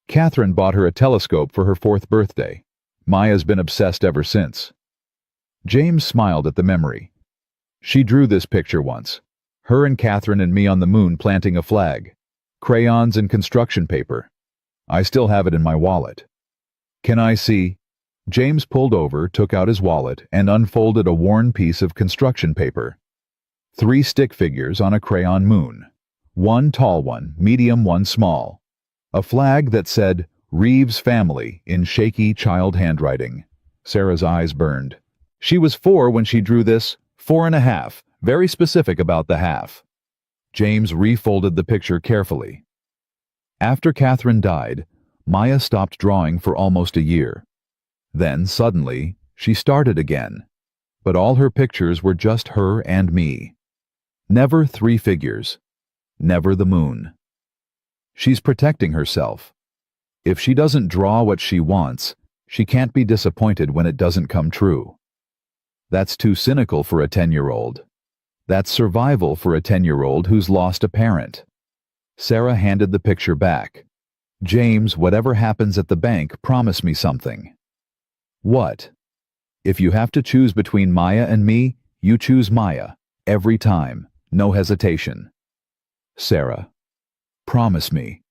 S1: "Catherine bought her a telescope for her 4th birthday. Maya's been obsessed ever since." James smiled at the memory. "She drew this picture once. Her and Catherine and me on the moon planting a flag. Crayons and construction paper. I still have it in my wallet." "Can I see?" James pulled over, took out his wallet, and unfolded a worn piece of construction paper. 3 stick figures on a crayon moon. One tall one, medium one small. A flag that said, "Reeves Family," in shaky child handwriting. Sarah's eyes burned. She was 4 when she drew this, 4.5, very specific about the half. James refolded the picture carefully. After Catherine died, Maya stopped drawing for almost a year. Then, suddenly, she started again. But all her pictures were just her and me. Never 3 figures. Never the moon. She's protecting herself. If she doesn't draw what she wants, she can't be disappointed when it doesn't come true. That's too cynical for a 10-year-old. That's survival for a 10-year-old who's lost a parent. Sarah handed the picture back. "James, whatever happens at the bank, promise me something." "What?" "If you have to choose between Maya and me, you choose Maya. Every time. No hesitation." "Sarah, promise me.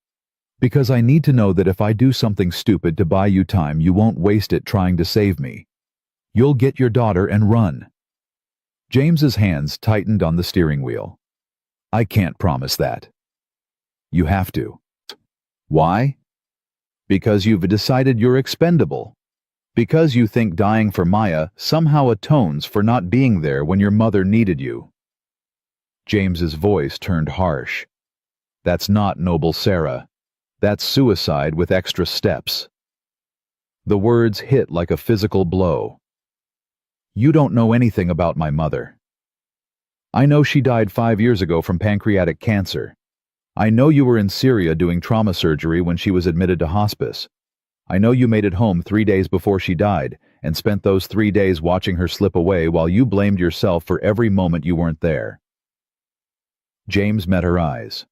S1: Because I need to know that if I do something stupid to buy you time, you won't waste it trying to save me. You'll get your daughter and run." James's hands tightened on the steering wheel. "I can't promise that." "You have to." "Why?" "Because you've decided you're expendable. Because you think dying for Maya somehow atones for not being there when your mother needed you." James's voice turned harsh. "That's not noble, Sarah. That's suicide with extra steps." The words hit like a physical blow. "You don't know anything about my mother. I know she died 5 years ago from pancreatic cancer. I know you were in Syria doing trauma surgery when she was admitted to hospice. I know you made it home 3 days before she died and spent those 3 days watching her slip away while you blamed yourself for every moment you weren't there." James met her eyes.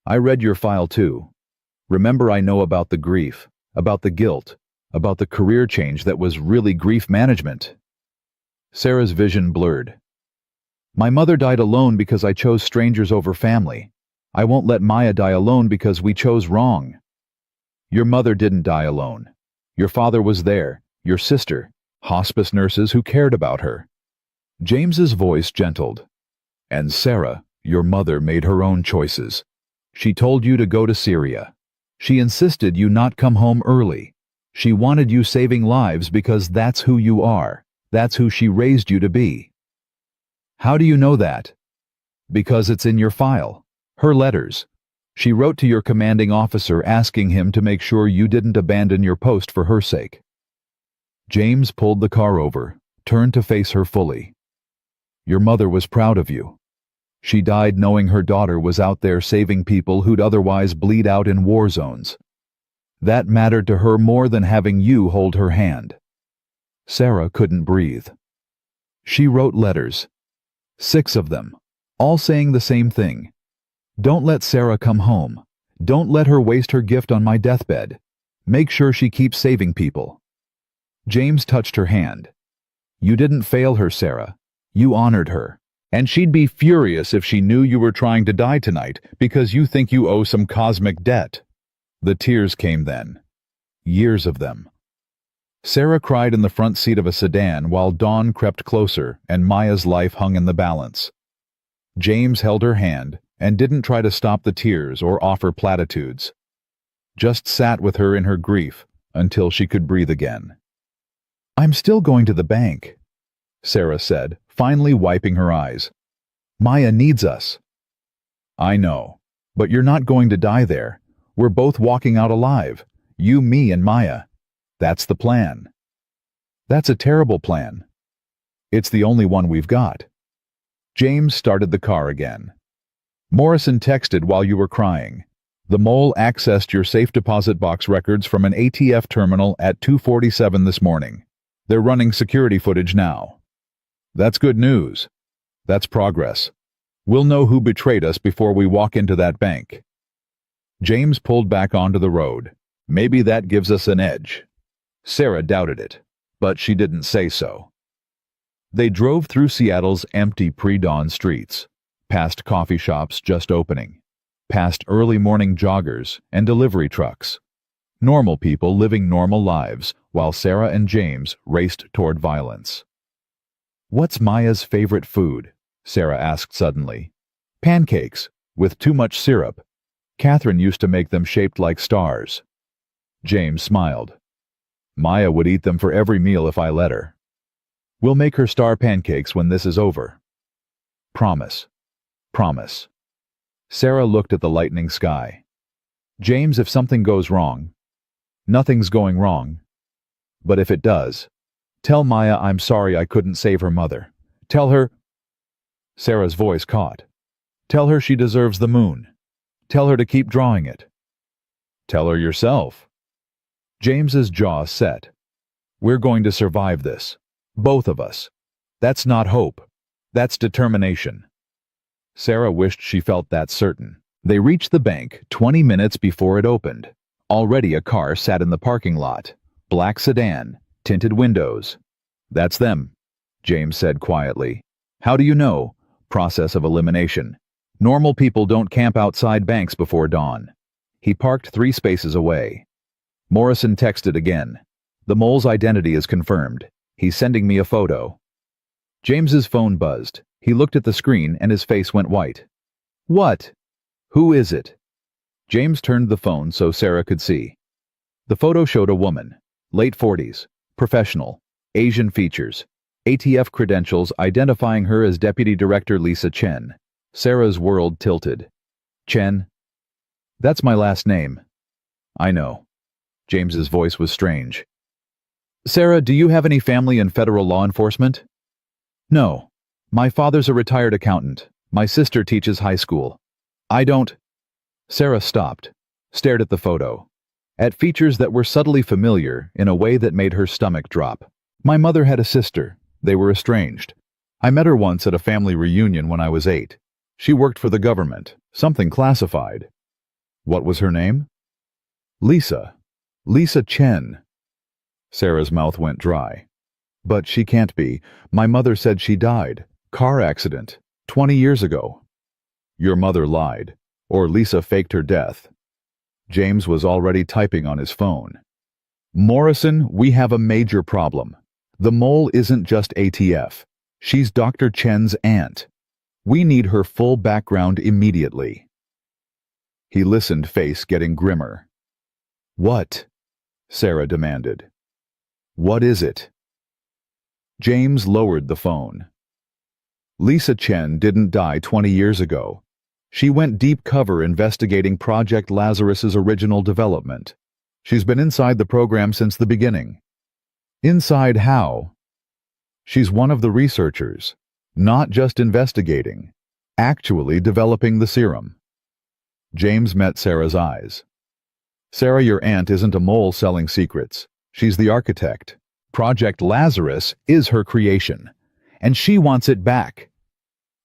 S1: "I read your file too. Remember, I know about the grief, about the guilt, about the career change that was really grief management." Sarah's vision blurred. "My mother died alone because I chose strangers over family. I won't let Maya die alone because we chose wrong." "Your mother didn't die alone. Your father was there, your sister, hospice nurses who cared about her." James's voice gentled. "And Sarah, your mother made her own choices. She told you to go to Syria. She insisted you not come home early. She wanted you saving lives because that's who you are. That's who she raised you to be." "How do you know that?" "Because it's in your file. Her letters. She wrote to your commanding officer asking him to make sure you didn't abandon your post for her sake." James pulled the car over, turned to face her fully. "Your mother was proud of you. She died knowing her daughter was out there saving people who'd otherwise bleed out in war zones. That mattered to her more than having you hold her hand." Sarah couldn't breathe. She wrote letters. 6 of them, all saying the same thing. "Don't let Sarah come home. Don't let her waste her gift on my deathbed. Make sure she keeps saving people." James touched her hand. "You didn't fail her, Sarah. You honored her. And she'd be furious if she knew you were trying to die tonight because you think you owe some cosmic debt." The tears came then. Years of them. Sarah cried in the front seat of a sedan while dawn crept closer and Maya's life hung in the balance. James held her hand, and didn't try to stop the tears or offer platitudes. Just sat with her in her grief until she could breathe again. "I'm still going to the bank," Sarah said, finally wiping her eyes. "Maya needs us." "I know, but you're not going to die there. We're both walking out alive. You, me, and Maya. That's the plan." "That's a terrible plan." "It's the only one we've got." James started the car again. "Morrison texted while you were crying. The mole accessed your safe deposit box records from an ATF terminal at 2:47 this morning. They're running security footage now." "That's good news. That's progress. We'll know who betrayed us before we walk into that bank." James pulled back onto the road. "Maybe that gives us an edge." Sarah doubted it, but she didn't say so. They drove through Seattle's empty pre-dawn streets, past coffee shops just opening, past early morning joggers and delivery trucks. Normal people living normal lives while Sarah and James raced toward violence. "What's Maya's favorite food?" Sarah asked suddenly. "Pancakes, with too much syrup. Catherine used to make them shaped like stars." James smiled. "Maya would eat them for every meal if I let her. We'll make her star pancakes when this is over." "Promise. Promise." Sarah looked at the lightening sky. "James, if something goes wrong—" "Nothing's going wrong. But if it does, tell Maya I'm sorry I couldn't save her mother. Tell her—" Sarah's voice caught. "Tell her she deserves the moon. Tell her to keep drawing it." "Tell her yourself." James's jaw set. "We're going to survive this. Both of us. That's not hope. That's determination." Sarah wished she felt that certain. They reached the bank 20 minutes before it opened. Already a car sat in the parking lot. Black sedan, tinted windows. "That's them," James said quietly. "How do you know?" "Process of elimination. Normal people don't camp outside banks before dawn." He parked 3 spaces away. Morrison texted again. "The mole's identity is confirmed. He's sending me a photo." James's phone buzzed. He looked at the screen and his face went white. "What? Who is it?" James turned the phone so Sarah could see. The photo showed a woman, late 40s, professional, Asian features, ATF credentials identifying her as Deputy Director Lisa Chen. Sarah's world tilted. "Chen? That's my last name." "I know." James's voice was strange. "Sarah, do you have any family in federal law enforcement?" "No. My father's a retired accountant. My sister teaches high school. I don't—" Sarah stopped, stared at the photo, at features that were subtly familiar in a way that made her stomach drop. "My mother had a sister. They were estranged. I met her once at a family reunion when I was 8. She worked for the government, something classified." "What was her name?" "Lisa. Lisa Chen." Sarah's mouth went dry. "But she can't be. My mother said she died. Car accident. 20 years ago." "Your mother lied. Or Lisa faked her death." James was already typing on his phone. "Morrison, we have a major problem. The mole isn't just ATF. She's Dr. Chen's aunt. We need her full background immediately." He listened, face getting grimmer. "What?" Sarah demanded. "What is it?" James lowered the phone. "Lisa Chen didn't die 20 years ago. She went deep cover investigating Project Lazarus's original development. She's been inside the program since the beginning." "Inside how?" "She's one of the researchers, not just investigating, actually developing the serum." James met Sarah's eyes. "Sarah, your aunt isn't a mole selling secrets. She's the architect. Project Lazarus is her creation, and she wants it back."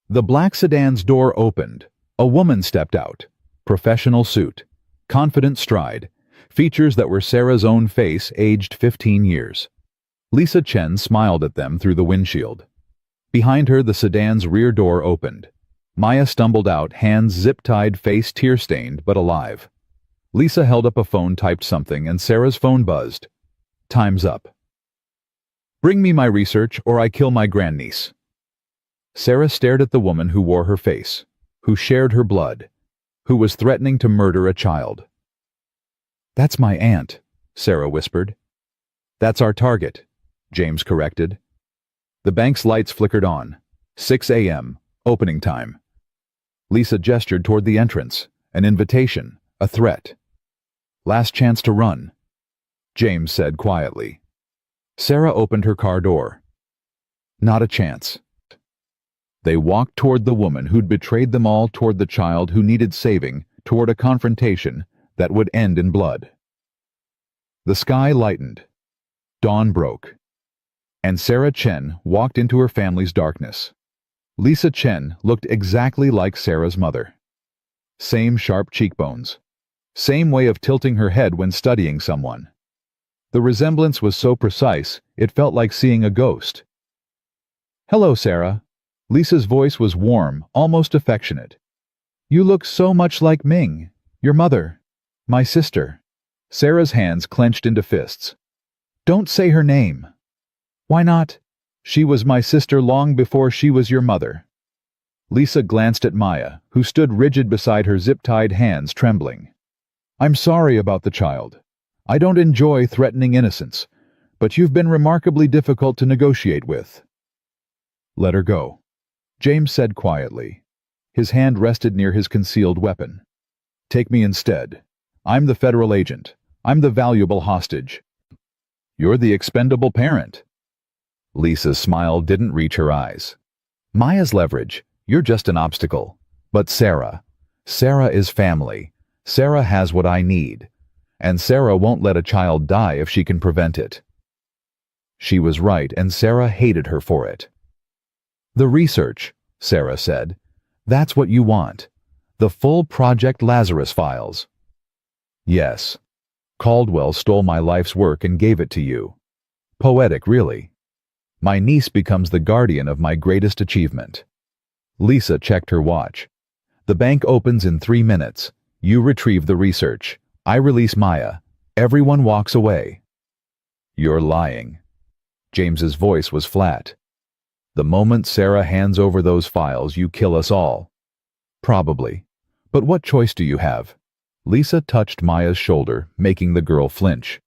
S1: The black sedan's door opened. A woman stepped out. Professional suit, confident stride, features that were Sarah's own face aged 15 years. Lisa Chen smiled at them through the windshield. Behind her, the sedan's rear door opened. Maya stumbled out, hands zip-tied, face tear-stained but alive. Lisa held up a phone, typed something, and Sarah's phone buzzed. "Time's up. Bring me my research or I kill my grandniece." Sarah stared at the woman who wore her face. who shared her blood, who was threatening to murder a child. "That's my aunt," Sarah whispered. "That's our target," James corrected. The bank's lights flickered on. 6 a.m., opening time. Lisa gestured toward the entrance, an invitation, a threat. "Last chance to run," James said quietly. Sarah opened her car door. "Not a chance." They walked toward the woman who'd betrayed them all, toward the child who needed saving, toward a confrontation that would end in blood. The sky lightened. Dawn broke. And Sarah Chen walked into her family's darkness. Lisa Chen looked exactly like Sarah's mother. Same sharp cheekbones. Same way of tilting her head when studying someone. The resemblance was so precise, it felt like seeing a ghost. "Hello, Sarah." Lisa's voice was warm, almost affectionate. "You look so much like Ming, your mother, my sister." Sarah's hands clenched into fists. "Don't say her name." "Why not? She was my sister long before she was your mother." Lisa glanced at Maya, who stood rigid beside her, zip-tied hands trembling. "I'm sorry about the child. I don't enjoy threatening innocence, but you've been remarkably difficult to negotiate with." "Let her go," James said quietly. His hand rested near his concealed weapon. "Take me instead. I'm the federal agent. I'm the valuable hostage." "You're the expendable parent." Lisa's smile didn't reach her eyes. "Maya's leverage. You're just an obstacle. But Sarah is family. Sarah has what I need. And Sarah won't let a child die if she can prevent it." She was right, and Sarah hated her for it. "The research," Sarah said. "That's what you want. The full Project Lazarus files." "Yes. Caldwell stole my life's work and gave it to you. Poetic, really. My niece becomes the guardian of my greatest achievement." Lisa checked her watch. "The bank opens in 3 minutes. You retrieve the research. I release Maya. Everyone walks away." "You're lying." James's voice was flat. "The moment Sarah hands over those files, you kill us all." "Probably. But what choice do you have?" Lisa touched Maya's shoulder, making the girl flinch.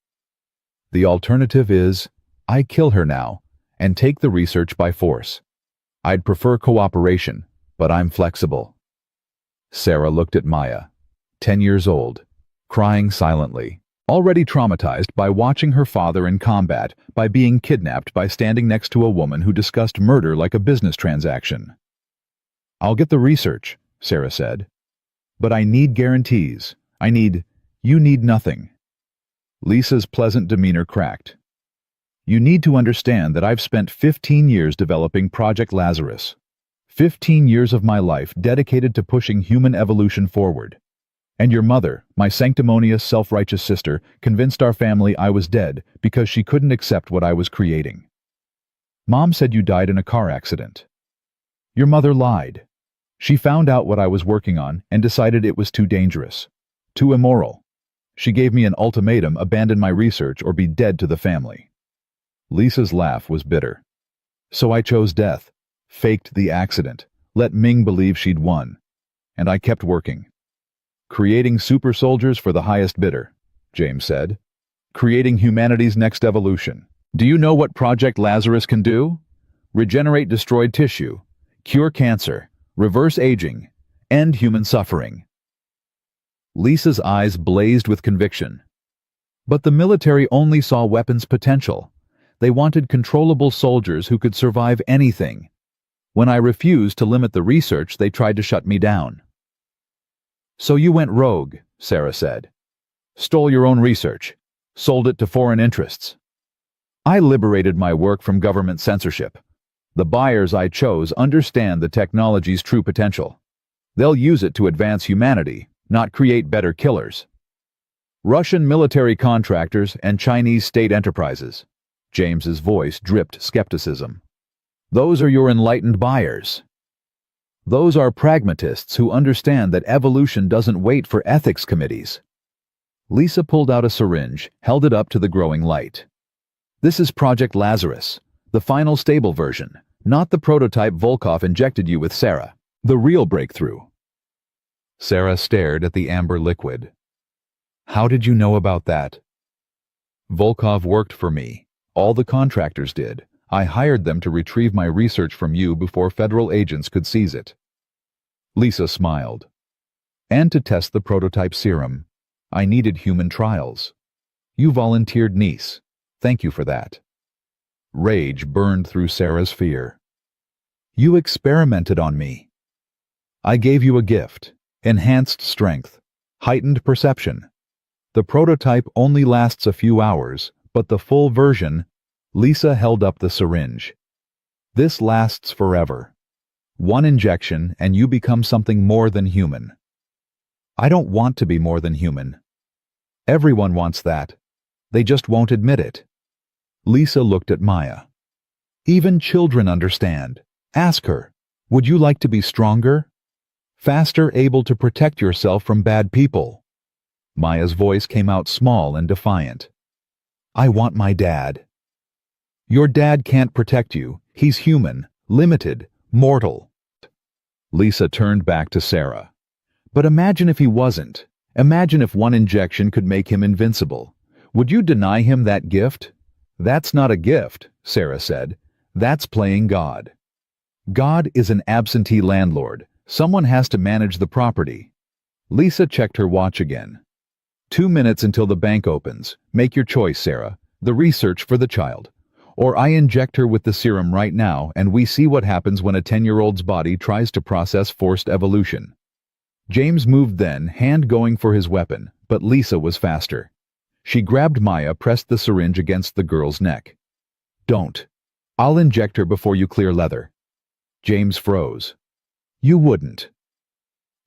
S1: "The alternative is, I kill her now, and take the research by force. I'd prefer cooperation, but I'm flexible." Sarah looked at Maya, 10 years old, crying silently, already traumatized by watching her father in combat, by being kidnapped, by standing next to a woman who discussed murder like a business transaction. "I'll get the research," Sarah said. "But I need guarantees. You need nothing." Lisa's pleasant demeanor cracked. "You need to understand that I've spent 15 years developing Project Lazarus. 15 years of my life dedicated to pushing human evolution forward. And your mother, my sanctimonious, self-righteous sister, convinced our family I was dead because she couldn't accept what I was creating. Mom said you died in a car accident. Your mother lied. She found out what I was working on and decided it was too dangerous, too immoral. She gave me an ultimatum: abandon my research or be dead to the family." Lisa's laugh was bitter. "So I chose death, faked the accident, let Ming believe she'd won. And I kept working. Creating super soldiers for the highest bidder," James said. "Creating humanity's next evolution. Do you know what Project Lazarus can do? Regenerate destroyed tissue, cure cancer, reverse aging, end human suffering." Lisa's eyes blazed with conviction. "But the military only saw weapons potential. They wanted controllable soldiers who could survive anything. When I refused to limit the research, they tried to shut me down." "So you went rogue," Sarah said. "Stole your own research, sold it to foreign interests." "I liberated my work from government censorship. The buyers I chose understand the technology's true potential. They'll use it to advance humanity, not create better killers. Russian military contractors and Chinese state enterprises." James's voice dripped skepticism. "Those are your enlightened buyers. Those are pragmatists who understand that evolution doesn't wait for ethics committees." Lisa pulled out a syringe, held it up to the growing light. "This is Project Lazarus, the final stable version, not the prototype Volkov injected you with, Sarah. The real breakthrough. Sarah stared at the amber liquid. How did you know about that? Volkov worked for me. All the contractors did. I hired them to retrieve my research from you before federal agents could seize it. Lisa smiled. And to test the prototype serum. I needed human trials. You volunteered Nice. Thank you for that. Rage burned through Sarah's fear. You experimented on me. I gave you a gift. Enhanced strength. Heightened perception. The prototype only lasts a few hours, but the full version... Lisa held up the syringe. This lasts forever. One injection and you become something more than human. I don't want to be more than human. Everyone wants that. They just won't admit it. Lisa looked at Maya. Even children understand. Ask her, would you like to be stronger? Faster, able to protect yourself from bad people? Maya's voice came out small and defiant. I want my dad. Your dad can't protect you. He's human, limited, mortal. Lisa turned back to Sarah. But imagine if he wasn't. Imagine if one injection could make him invincible. Would you deny him that gift? That's not a gift, Sarah said. That's playing God. God is an absentee landlord. Someone has to manage the property. Lisa checked her watch again. 2 minutes until the bank opens. Make your choice, Sarah. The research for the child. Or I inject her with the serum right now and we see what happens when a 10-year-old's body tries to process forced evolution. James moved then, hand going for his weapon, but Lisa was faster. She grabbed Maya, pressed the syringe against the girl's neck. Don't. I'll inject her before you clear leather. James froze. You wouldn't.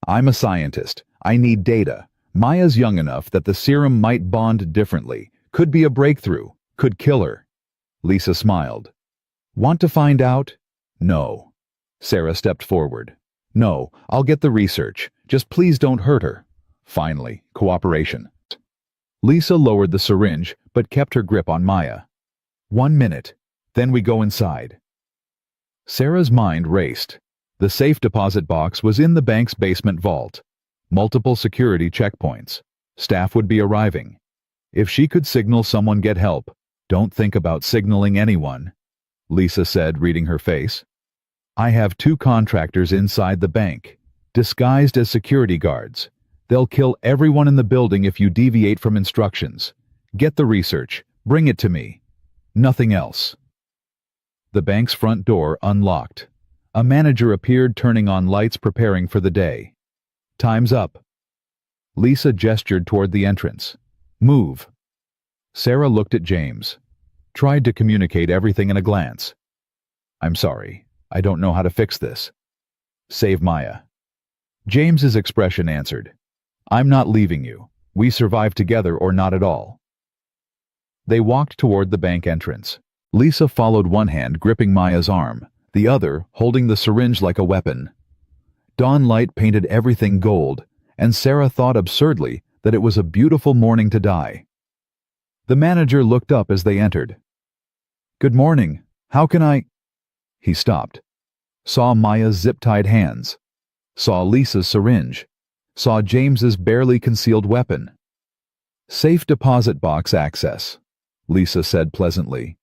S1: I'm a scientist. I need data. Maya's young enough that the serum might bond differently. Could be a breakthrough. Could kill her. Lisa smiled. Want to find out? No. Sarah stepped forward. No, I'll get the research. Just please don't hurt her. Finally, cooperation. Lisa lowered the syringe, but kept her grip on Maya. 1 minute. Then we go inside. Sarah's mind raced. The safe deposit box was in the bank's basement vault. Multiple security checkpoints. Staff would be arriving. If she could signal someone get help, don't think about signaling anyone, Lisa said, reading her face. I have 2 contractors inside the bank, disguised as security guards. They'll kill everyone in the building if you deviate from instructions. Get the research. Bring it to me. Nothing else. The bank's front door unlocked. A manager appeared, turning on lights, preparing for the day. Time's up. Lisa gestured toward the entrance. Move. Sarah looked at James. Tried to communicate everything in a glance. I'm sorry. I don't know how to fix this. Save Maya. James's expression answered. I'm not leaving you. We survive together or not at all. They walked toward the bank entrance. Lisa followed, one hand gripping Maya's arm, the other holding the syringe like a weapon. Dawn light painted everything gold, and Sarah thought absurdly that it was a beautiful morning to die. The manager looked up as they entered. Good morning. How can I... He stopped. Saw Maya's zip-tied hands. Saw Lisa's syringe. Saw James's barely concealed weapon. Safe deposit box access, Lisa said pleasantly.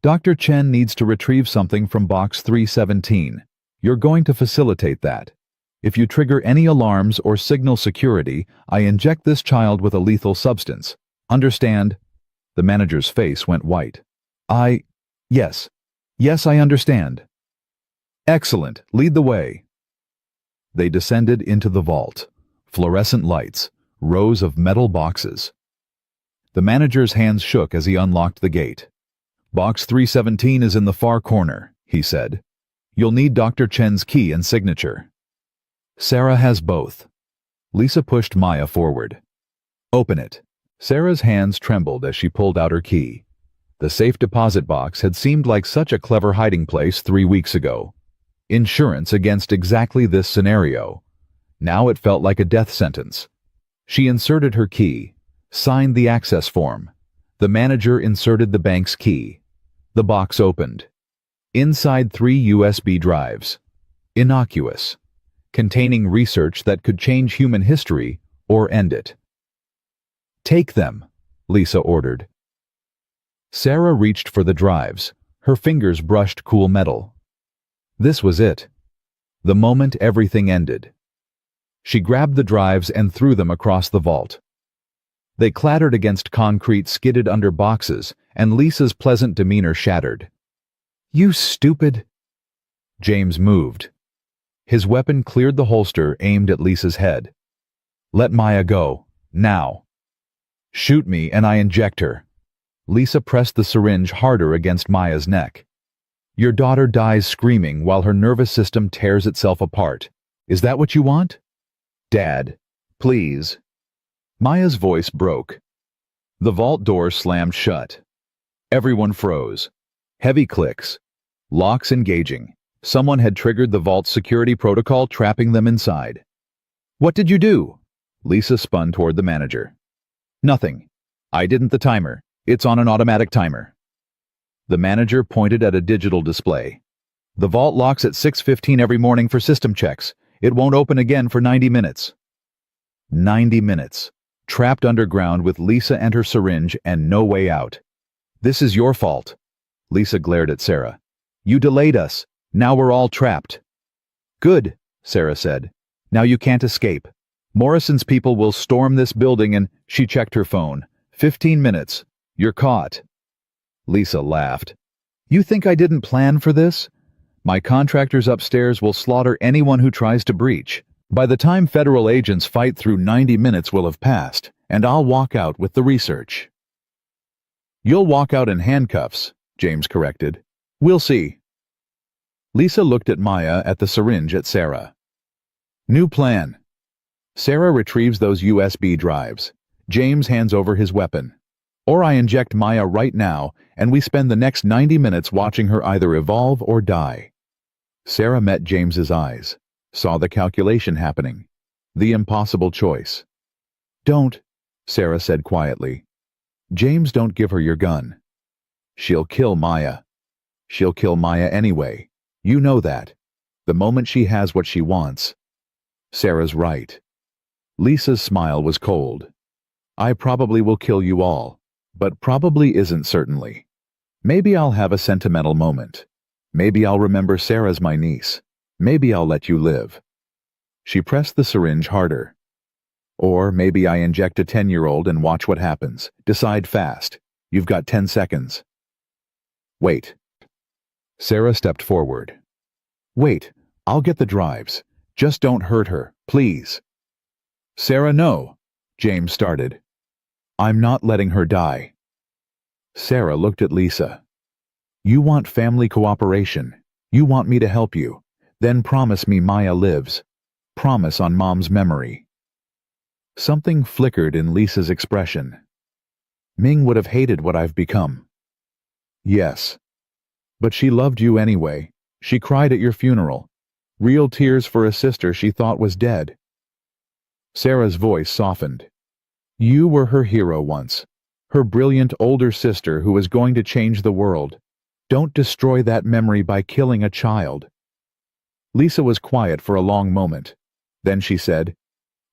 S1: Dr. Chen needs to retrieve something from box 317. You're going to facilitate that. If you trigger any alarms or signal security, I inject this child with a lethal substance. Understand? The manager's face went white. Yes. Yes, I understand. Excellent. Lead the way. They descended into the vault. Fluorescent lights, rows of metal boxes. The manager's hands shook as he unlocked the gate. Box 317 is in the far corner, he said. You'll need Dr. Chen's key and signature. Sarah has both. Lisa pushed Maya forward. Open it. Sarah's hands trembled as she pulled out her key. The safe deposit box had seemed like such a clever hiding place 3 weeks ago. Insurance against exactly this scenario. Now it felt like a death sentence. She inserted her key, signed the access form. The manager inserted the bank's key. The box opened. Inside 3 USB drives. Innocuous. containing research that could change human history or end it. "Take them," Lisa ordered. Sarah reached for the drives. Her fingers brushed cool metal. This was it. The moment everything ended. She grabbed the drives and threw them across the vault. They clattered against concrete, skidded under boxes, and Lisa's pleasant demeanor shattered. "You stupid—" James moved. His weapon cleared the holster, aimed at Lisa's head. "Let Maya go, now." "Shoot me and I inject her." Lisa pressed the syringe harder against Maya's neck. "Your daughter dies screaming while her nervous system tears itself apart. Is that what you want?" "Dad, please." Maya's voice broke. The vault door slammed shut. Everyone froze. Heavy clicks. Locks engaging. Someone had triggered the vault's security protocol, trapping them inside. "What did you do?" Lisa spun toward the manager. "Nothing. I didn't the timer. It's on an automatic timer." The manager pointed at a digital display. "The vault locks at 6:15 every morning for system checks. It won't open again for 90 minutes. 90 minutes. Trapped underground with Lisa and her syringe and no way out. "This is your fault." Lisa glared at Sarah. "You delayed us. Now we're all trapped." "Good," Sarah said. "Now you can't escape. Morrison's people will storm this building and—" She checked her phone. 15 minutes. You're caught." Lisa laughed. "You think I didn't plan for this? My contractors upstairs will slaughter anyone who tries to breach. By the time federal agents fight through, 90 minutes will have passed, and I'll walk out with the research." "You'll walk out in handcuffs," James corrected. "We'll see." Lisa looked at Maya, at the syringe, at Sarah. "New plan." Sarah retrieves those USB drives. James hands over his weapon. "Or I inject Maya right now, and we spend the next 90 minutes watching her either evolve or die." Sarah met James's eyes, saw the calculation happening, the impossible choice. "Don't," Sarah said quietly. "James, don't give her your gun. She'll kill Maya. She'll kill Maya anyway. You know that. The moment she has what she wants." Sarah's right. Lisa's smile was cold. "I probably will kill you all, but probably isn't certainly. Maybe I'll have a sentimental moment. Maybe I'll remember Sarah's my niece. Maybe I'll let you live." She pressed the syringe harder. "Or maybe I inject a 10-year-old and watch what happens. Decide fast. You've got 10 seconds. "Wait." Sarah stepped forward. "Wait, I'll get the drives. Just don't hurt her, please." "Sarah, no," James started. "I'm not letting her die." Sarah looked at Lisa. "You want family cooperation. You want me to help you. Then promise me Maya lives. Promise on Mom's memory." Something flickered in Lisa's expression. "Ming would have hated what I've become." "Yes. But she loved you anyway. She cried at your funeral. Real tears for a sister she thought was dead." Sarah's voice softened. "You were her hero once. Her brilliant older sister who was going to change the world. Don't destroy that memory by killing a child." Lisa was quiet for a long moment. Then she said,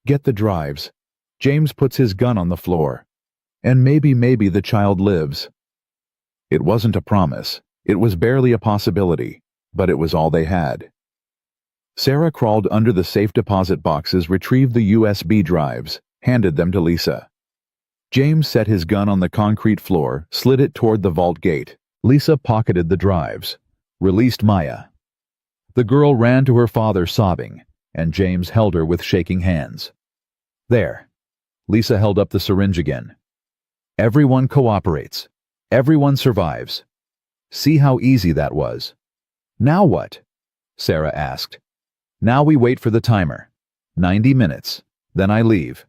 S1: "Get the drives." James puts his gun on the floor. "And maybe the child lives." It wasn't a promise. It was barely a possibility, but it was all they had. Sarah crawled under the safe deposit boxes, retrieved the USB drives, handed them to Lisa. James set his gun on the concrete floor, slid it toward the vault gate. Lisa pocketed the drives, released Maya. The girl ran to her father sobbing, and James held her with shaking hands. "There." Lisa held up the syringe again. "Everyone cooperates. Everyone survives. See how easy that was." "Now what?" Sarah asked. "Now we wait for the timer. 90 minutes. Then I leave.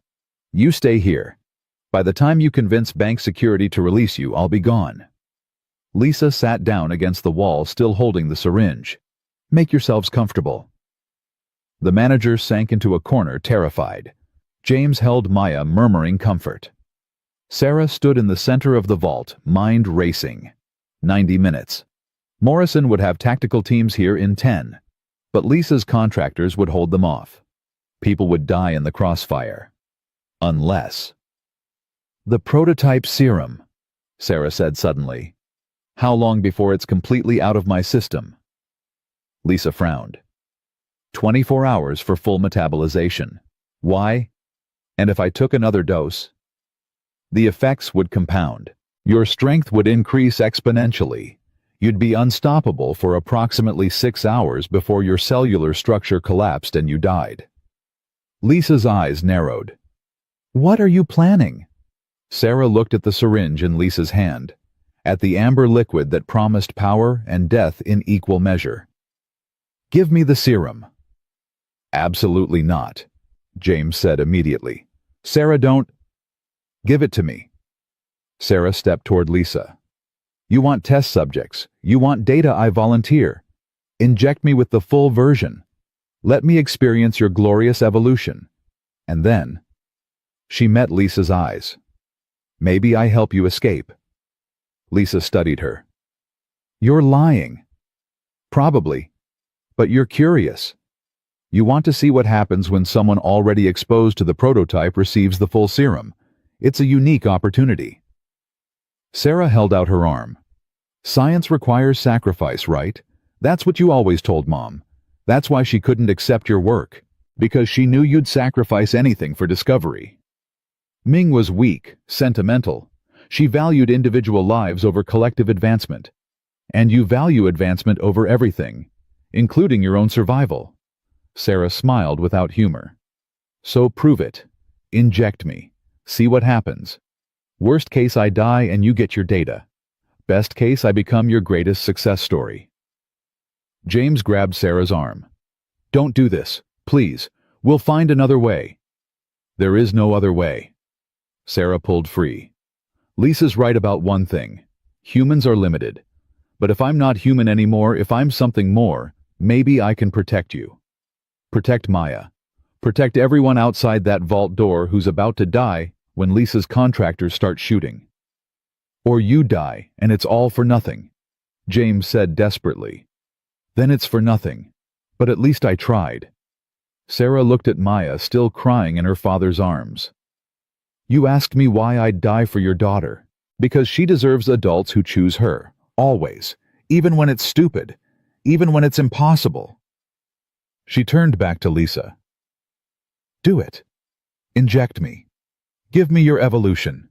S1: You stay here. By the time you convince bank security to release you, I'll be gone." Lisa sat down against the wall, still holding the syringe. "Make yourselves comfortable." The manager sank into a corner, terrified. James held Maya, murmuring comfort. Sarah stood in the center of the vault, mind racing. 90 minutes. Morrison would have tactical teams here in 10. But Lisa's contractors would hold them off. People would die in the crossfire. Unless... The prototype serum, Sarah said suddenly. How long before it's completely out of my system? Lisa frowned. 24 hours for full metabolization. Why? And if I took another dose? The effects would compound. Your strength would increase exponentially. You'd be unstoppable for approximately 6 hours before your cellular structure collapsed and you died. Lisa's eyes narrowed. What are you planning? Sarah looked at the syringe in Lisa's hand, at the amber liquid that promised power and death in equal measure. Give me the serum. Absolutely not, James said immediately. Sarah, don't... Give it to me. Sarah stepped toward Lisa. You want test subjects. You want data I volunteer. Inject me with the full version. Let me experience your glorious evolution. And then... She met Lisa's eyes. Maybe I help you escape. Lisa studied her. You're lying. Probably. But you're curious. You want to see what happens when someone already exposed to the prototype receives the full serum. It's a unique opportunity. Sarah held out her arm. Science requires sacrifice, right? That's what you always told Mom. That's why she couldn't accept your work. Because she knew you'd sacrifice anything for discovery. Ming was weak, sentimental. She valued individual lives over collective advancement. And you value advancement over everything, including your own survival. Sarah smiled without humor. So prove it. Inject me. See what happens. Worst case, I die and you get your data. Best case, I become your greatest success story. James grabbed Sarah's arm. Don't do this, please. We'll find another way. There is no other way. Sarah pulled free. Lisa's right about one thing. Humans are limited. But if I'm not human anymore, if I'm something more, maybe I can protect you. Protect Maya. Protect everyone outside that vault door who's about to die when Lisa's contractors start shooting. Or you die, and it's all for nothing, James said desperately. Then it's for nothing. But at least I tried. Sarah looked at Maya, still crying in her father's arms. You asked me why I'd die for your daughter. Because she deserves adults who choose her. Always. Even when it's stupid. Even when it's impossible. She turned back to Lisa. Do it. Inject me. Give me your evolution.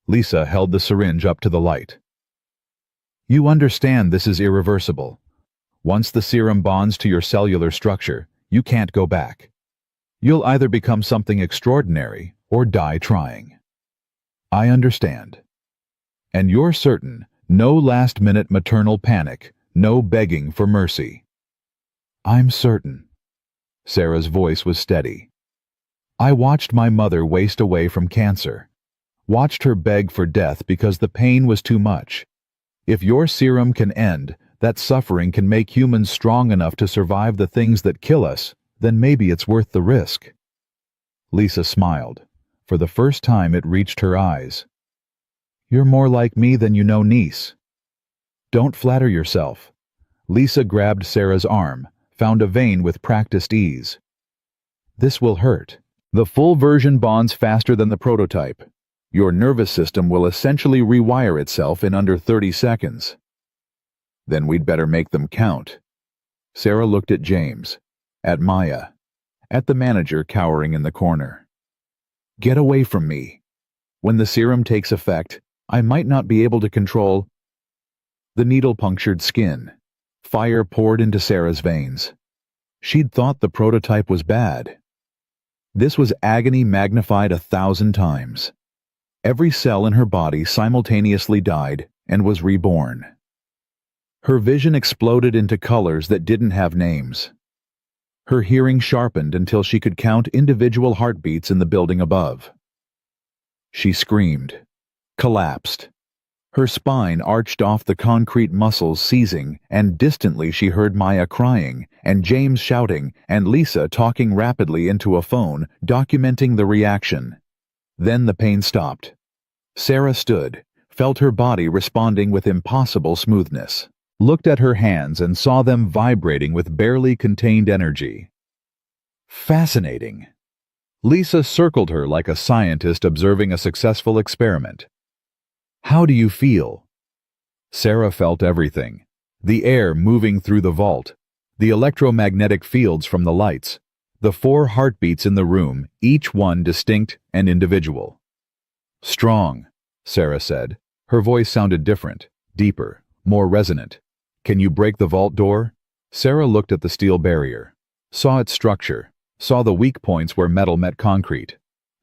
S1: Lisa held the syringe up to the light. You understand this is irreversible. Once the serum bonds to your cellular structure, you can't go back. You'll either become something extraordinary or die trying. I understand. And you're certain, no last-minute maternal panic, no begging for mercy. I'm certain. Sarah's voice was steady. I watched my mother waste away from cancer. Watched her beg for death because the pain was too much. If your serum can end, that suffering can make humans strong enough to survive the things that kill us, then maybe it's worth the risk. Lisa smiled. For the first time it reached her eyes. You're more like me than you know, niece. Don't flatter yourself. Lisa grabbed Sarah's arm, found a vein with practiced ease. This will hurt. The full version bonds faster than the prototype. Your nervous system will essentially rewire itself in under 30 seconds. Then we'd better make them count. Sarah looked at James, at Maya, at the manager cowering in the corner. Get away from me. When the serum takes effect, I might not be able to control... The needle punctured skin. Fire poured into Sarah's veins. She'd thought the prototype was bad. This was agony magnified 1,000 times. Every cell in her body simultaneously died and was reborn. Her vision exploded into colors that didn't have names. Her hearing sharpened until she could count individual heartbeats in the building above. She screamed, collapsed. Her spine arched off the concrete muscles seizing, and distantly she heard Maya crying, and James shouting, and Lisa talking rapidly into a phone, documenting the reaction. Then the pain stopped. Sarah stood, felt her body responding with impossible smoothness. looked at her hands and saw them vibrating with barely contained energy. Fascinating. Lisa circled her like a scientist observing a successful experiment. How do you feel? Sarah felt everything. The air moving through the vault, the electromagnetic fields from the lights, the 4 heartbeats in the room, each one distinct and individual. Strong, Sarah said. Her voice sounded different, deeper, more resonant. Can you break the vault door? Sarah looked at the steel barrier, saw its structure, saw the weak points where metal met concrete.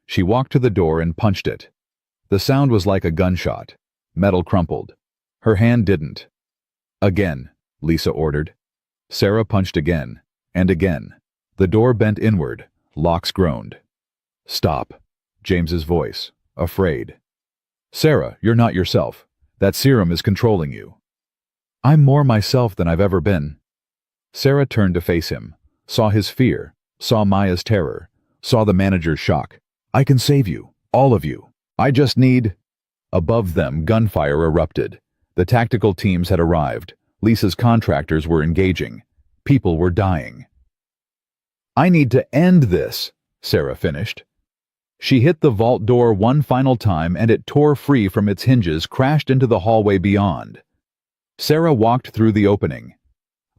S1: She walked to the door and punched it. The sound was like a gunshot. Metal crumpled. Her hand didn't. Again, Lisa ordered. Sarah punched again, and again. The door bent inward. Locks groaned. Stop. James's voice, afraid. Sarah, you're not yourself. That serum is controlling you. I'm more myself than I've ever been. Sarah turned to face him, saw his fear, saw Maya's terror, saw the manager's shock. I can save you, all of you. I just need... Above them, gunfire erupted. The tactical teams had arrived. Lisa's contractors were engaging. People were dying. I need to end this, Sarah finished. She hit the vault door one final time and it tore free from its hinges, crashed into the hallway beyond. Sarah walked through the opening.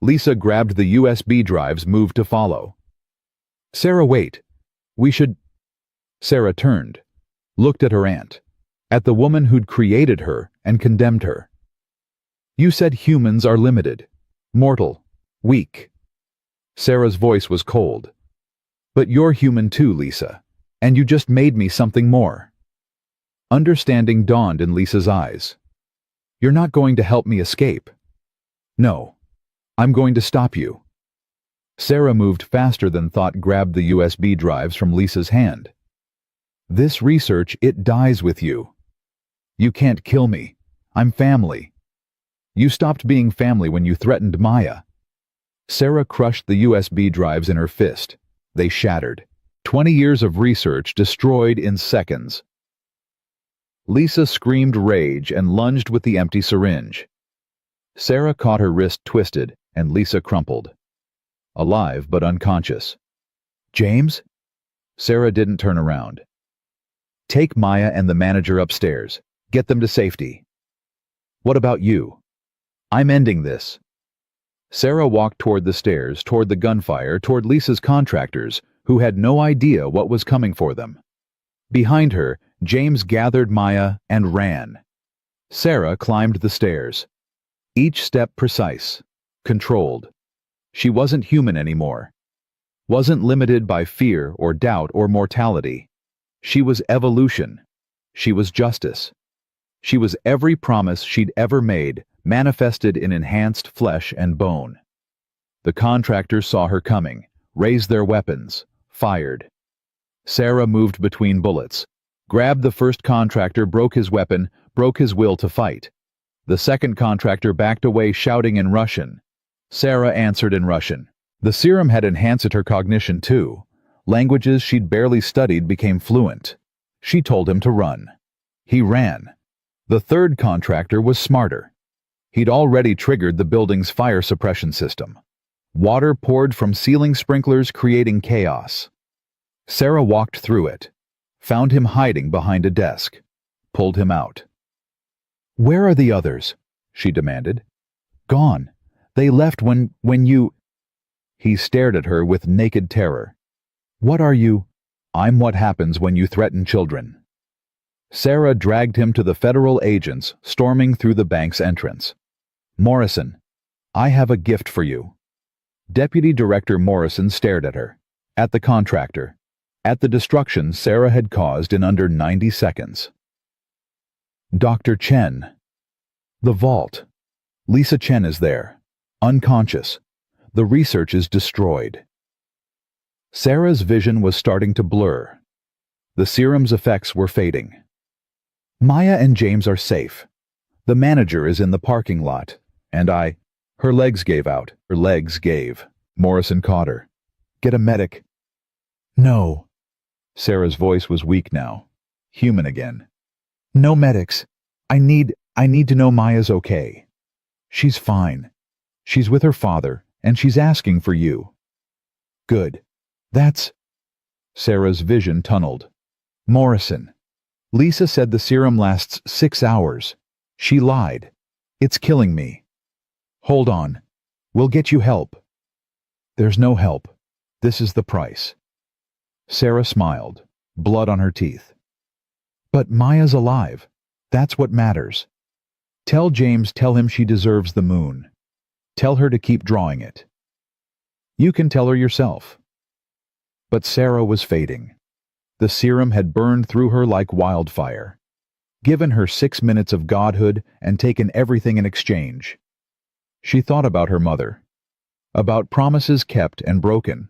S1: Lisa grabbed the USB drives, moved to follow. Sarah, wait. We should... Sarah turned, looked at her aunt, at the woman who'd created her and condemned her. You said humans are limited, mortal, weak. Sarah's voice was cold. But you're human too, Lisa, and you just made me something more. Understanding dawned in Lisa's eyes. You're not going to help me escape. No, I'm going to stop you. Sarah moved faster than thought, grabbed the USB drives from Lisa's hand. This research, it dies with you. You can't kill me. I'm family. You stopped being family when you threatened Maya. Sarah crushed the USB drives in her fist. They shattered. 20 years of research destroyed in seconds. Lisa screamed rage and lunged with the empty syringe. Sarah caught her wrist twisted, and Lisa crumpled. Alive but unconscious. James? Sarah didn't turn around. Take Maya and the manager upstairs. Get them to safety. What about you? I'm ending this. Sarah walked toward the stairs, toward the gunfire, toward Lisa's contractors, who had no idea what was coming for them. Behind her, James gathered Maya and ran. Sarah climbed the stairs. Each step precise, controlled. She wasn't human anymore. Wasn't limited by fear or doubt or mortality. She was evolution. She was justice. She was every promise she'd ever made, manifested in enhanced flesh and bone. The contractors saw her coming, raised their weapons, fired. Sarah moved between bullets, grabbed the first contractor, broke his weapon, broke his will to fight. The second contractor backed away, shouting in Russian. Sarah answered in Russian. The serum had enhanced her cognition too. Languages she'd barely studied became fluent. She told him to run. He ran. The third contractor was smarter. He'd already triggered the building's fire suppression system. Water poured from ceiling sprinklers, creating chaos. Sarah walked through it, found him hiding behind a desk, pulled him out. Where are the others? She demanded. Gone. They left when you... He stared at her with naked terror. What are you? I'm what happens when you threaten children. Sarah dragged him to the federal agents storming through the bank's entrance. Morrison, I have a gift for you. Deputy Director Morrison stared at her, at the contractor, at the destruction Sarah had caused in under 90 seconds. Dr. Chen. The vault. Lisa Chen is there, unconscious. The research is destroyed. Sarah's vision was starting to blur. The serum's effects were fading. Maya and James are safe. The manager is in the parking lot, and Her legs gave out. Her legs gave. Morrison caught her. Get a medic. No. Sarah's voice was weak now, human again. No medics. I need to know Maya's okay. She's fine. She's with her father, and she's asking for you. Good. That's... Sarah's vision tunneled. Morrison. Lisa said the serum lasts 6 hours. She lied. It's killing me. Hold on. We'll get you help. There's no help. This is the price. Sarah smiled, blood on her teeth. But Maya's alive. That's what matters. Tell him she deserves the moon. Tell her to keep drawing it. You can tell her yourself. But Sarah was fading. The serum had burned through her like wildfire, given her 6 minutes of godhood and taken everything in exchange. She thought about her mother, about promises kept and broken,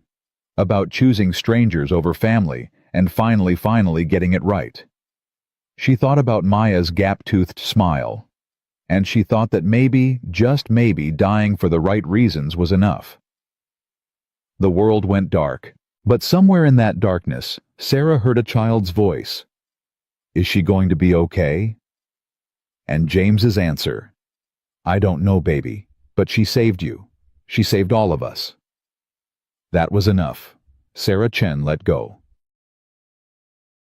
S1: about choosing strangers over family and finally getting it right. She thought about Maya's gap-toothed smile, and she thought that maybe, just maybe, dying for the right reasons was enough. The world went dark, but somewhere in that darkness, Sarah heard a child's voice. Is she going to be okay? And James's answer, I don't know, baby, but she saved you. She saved all of us. That was enough. Sarah Chen let go.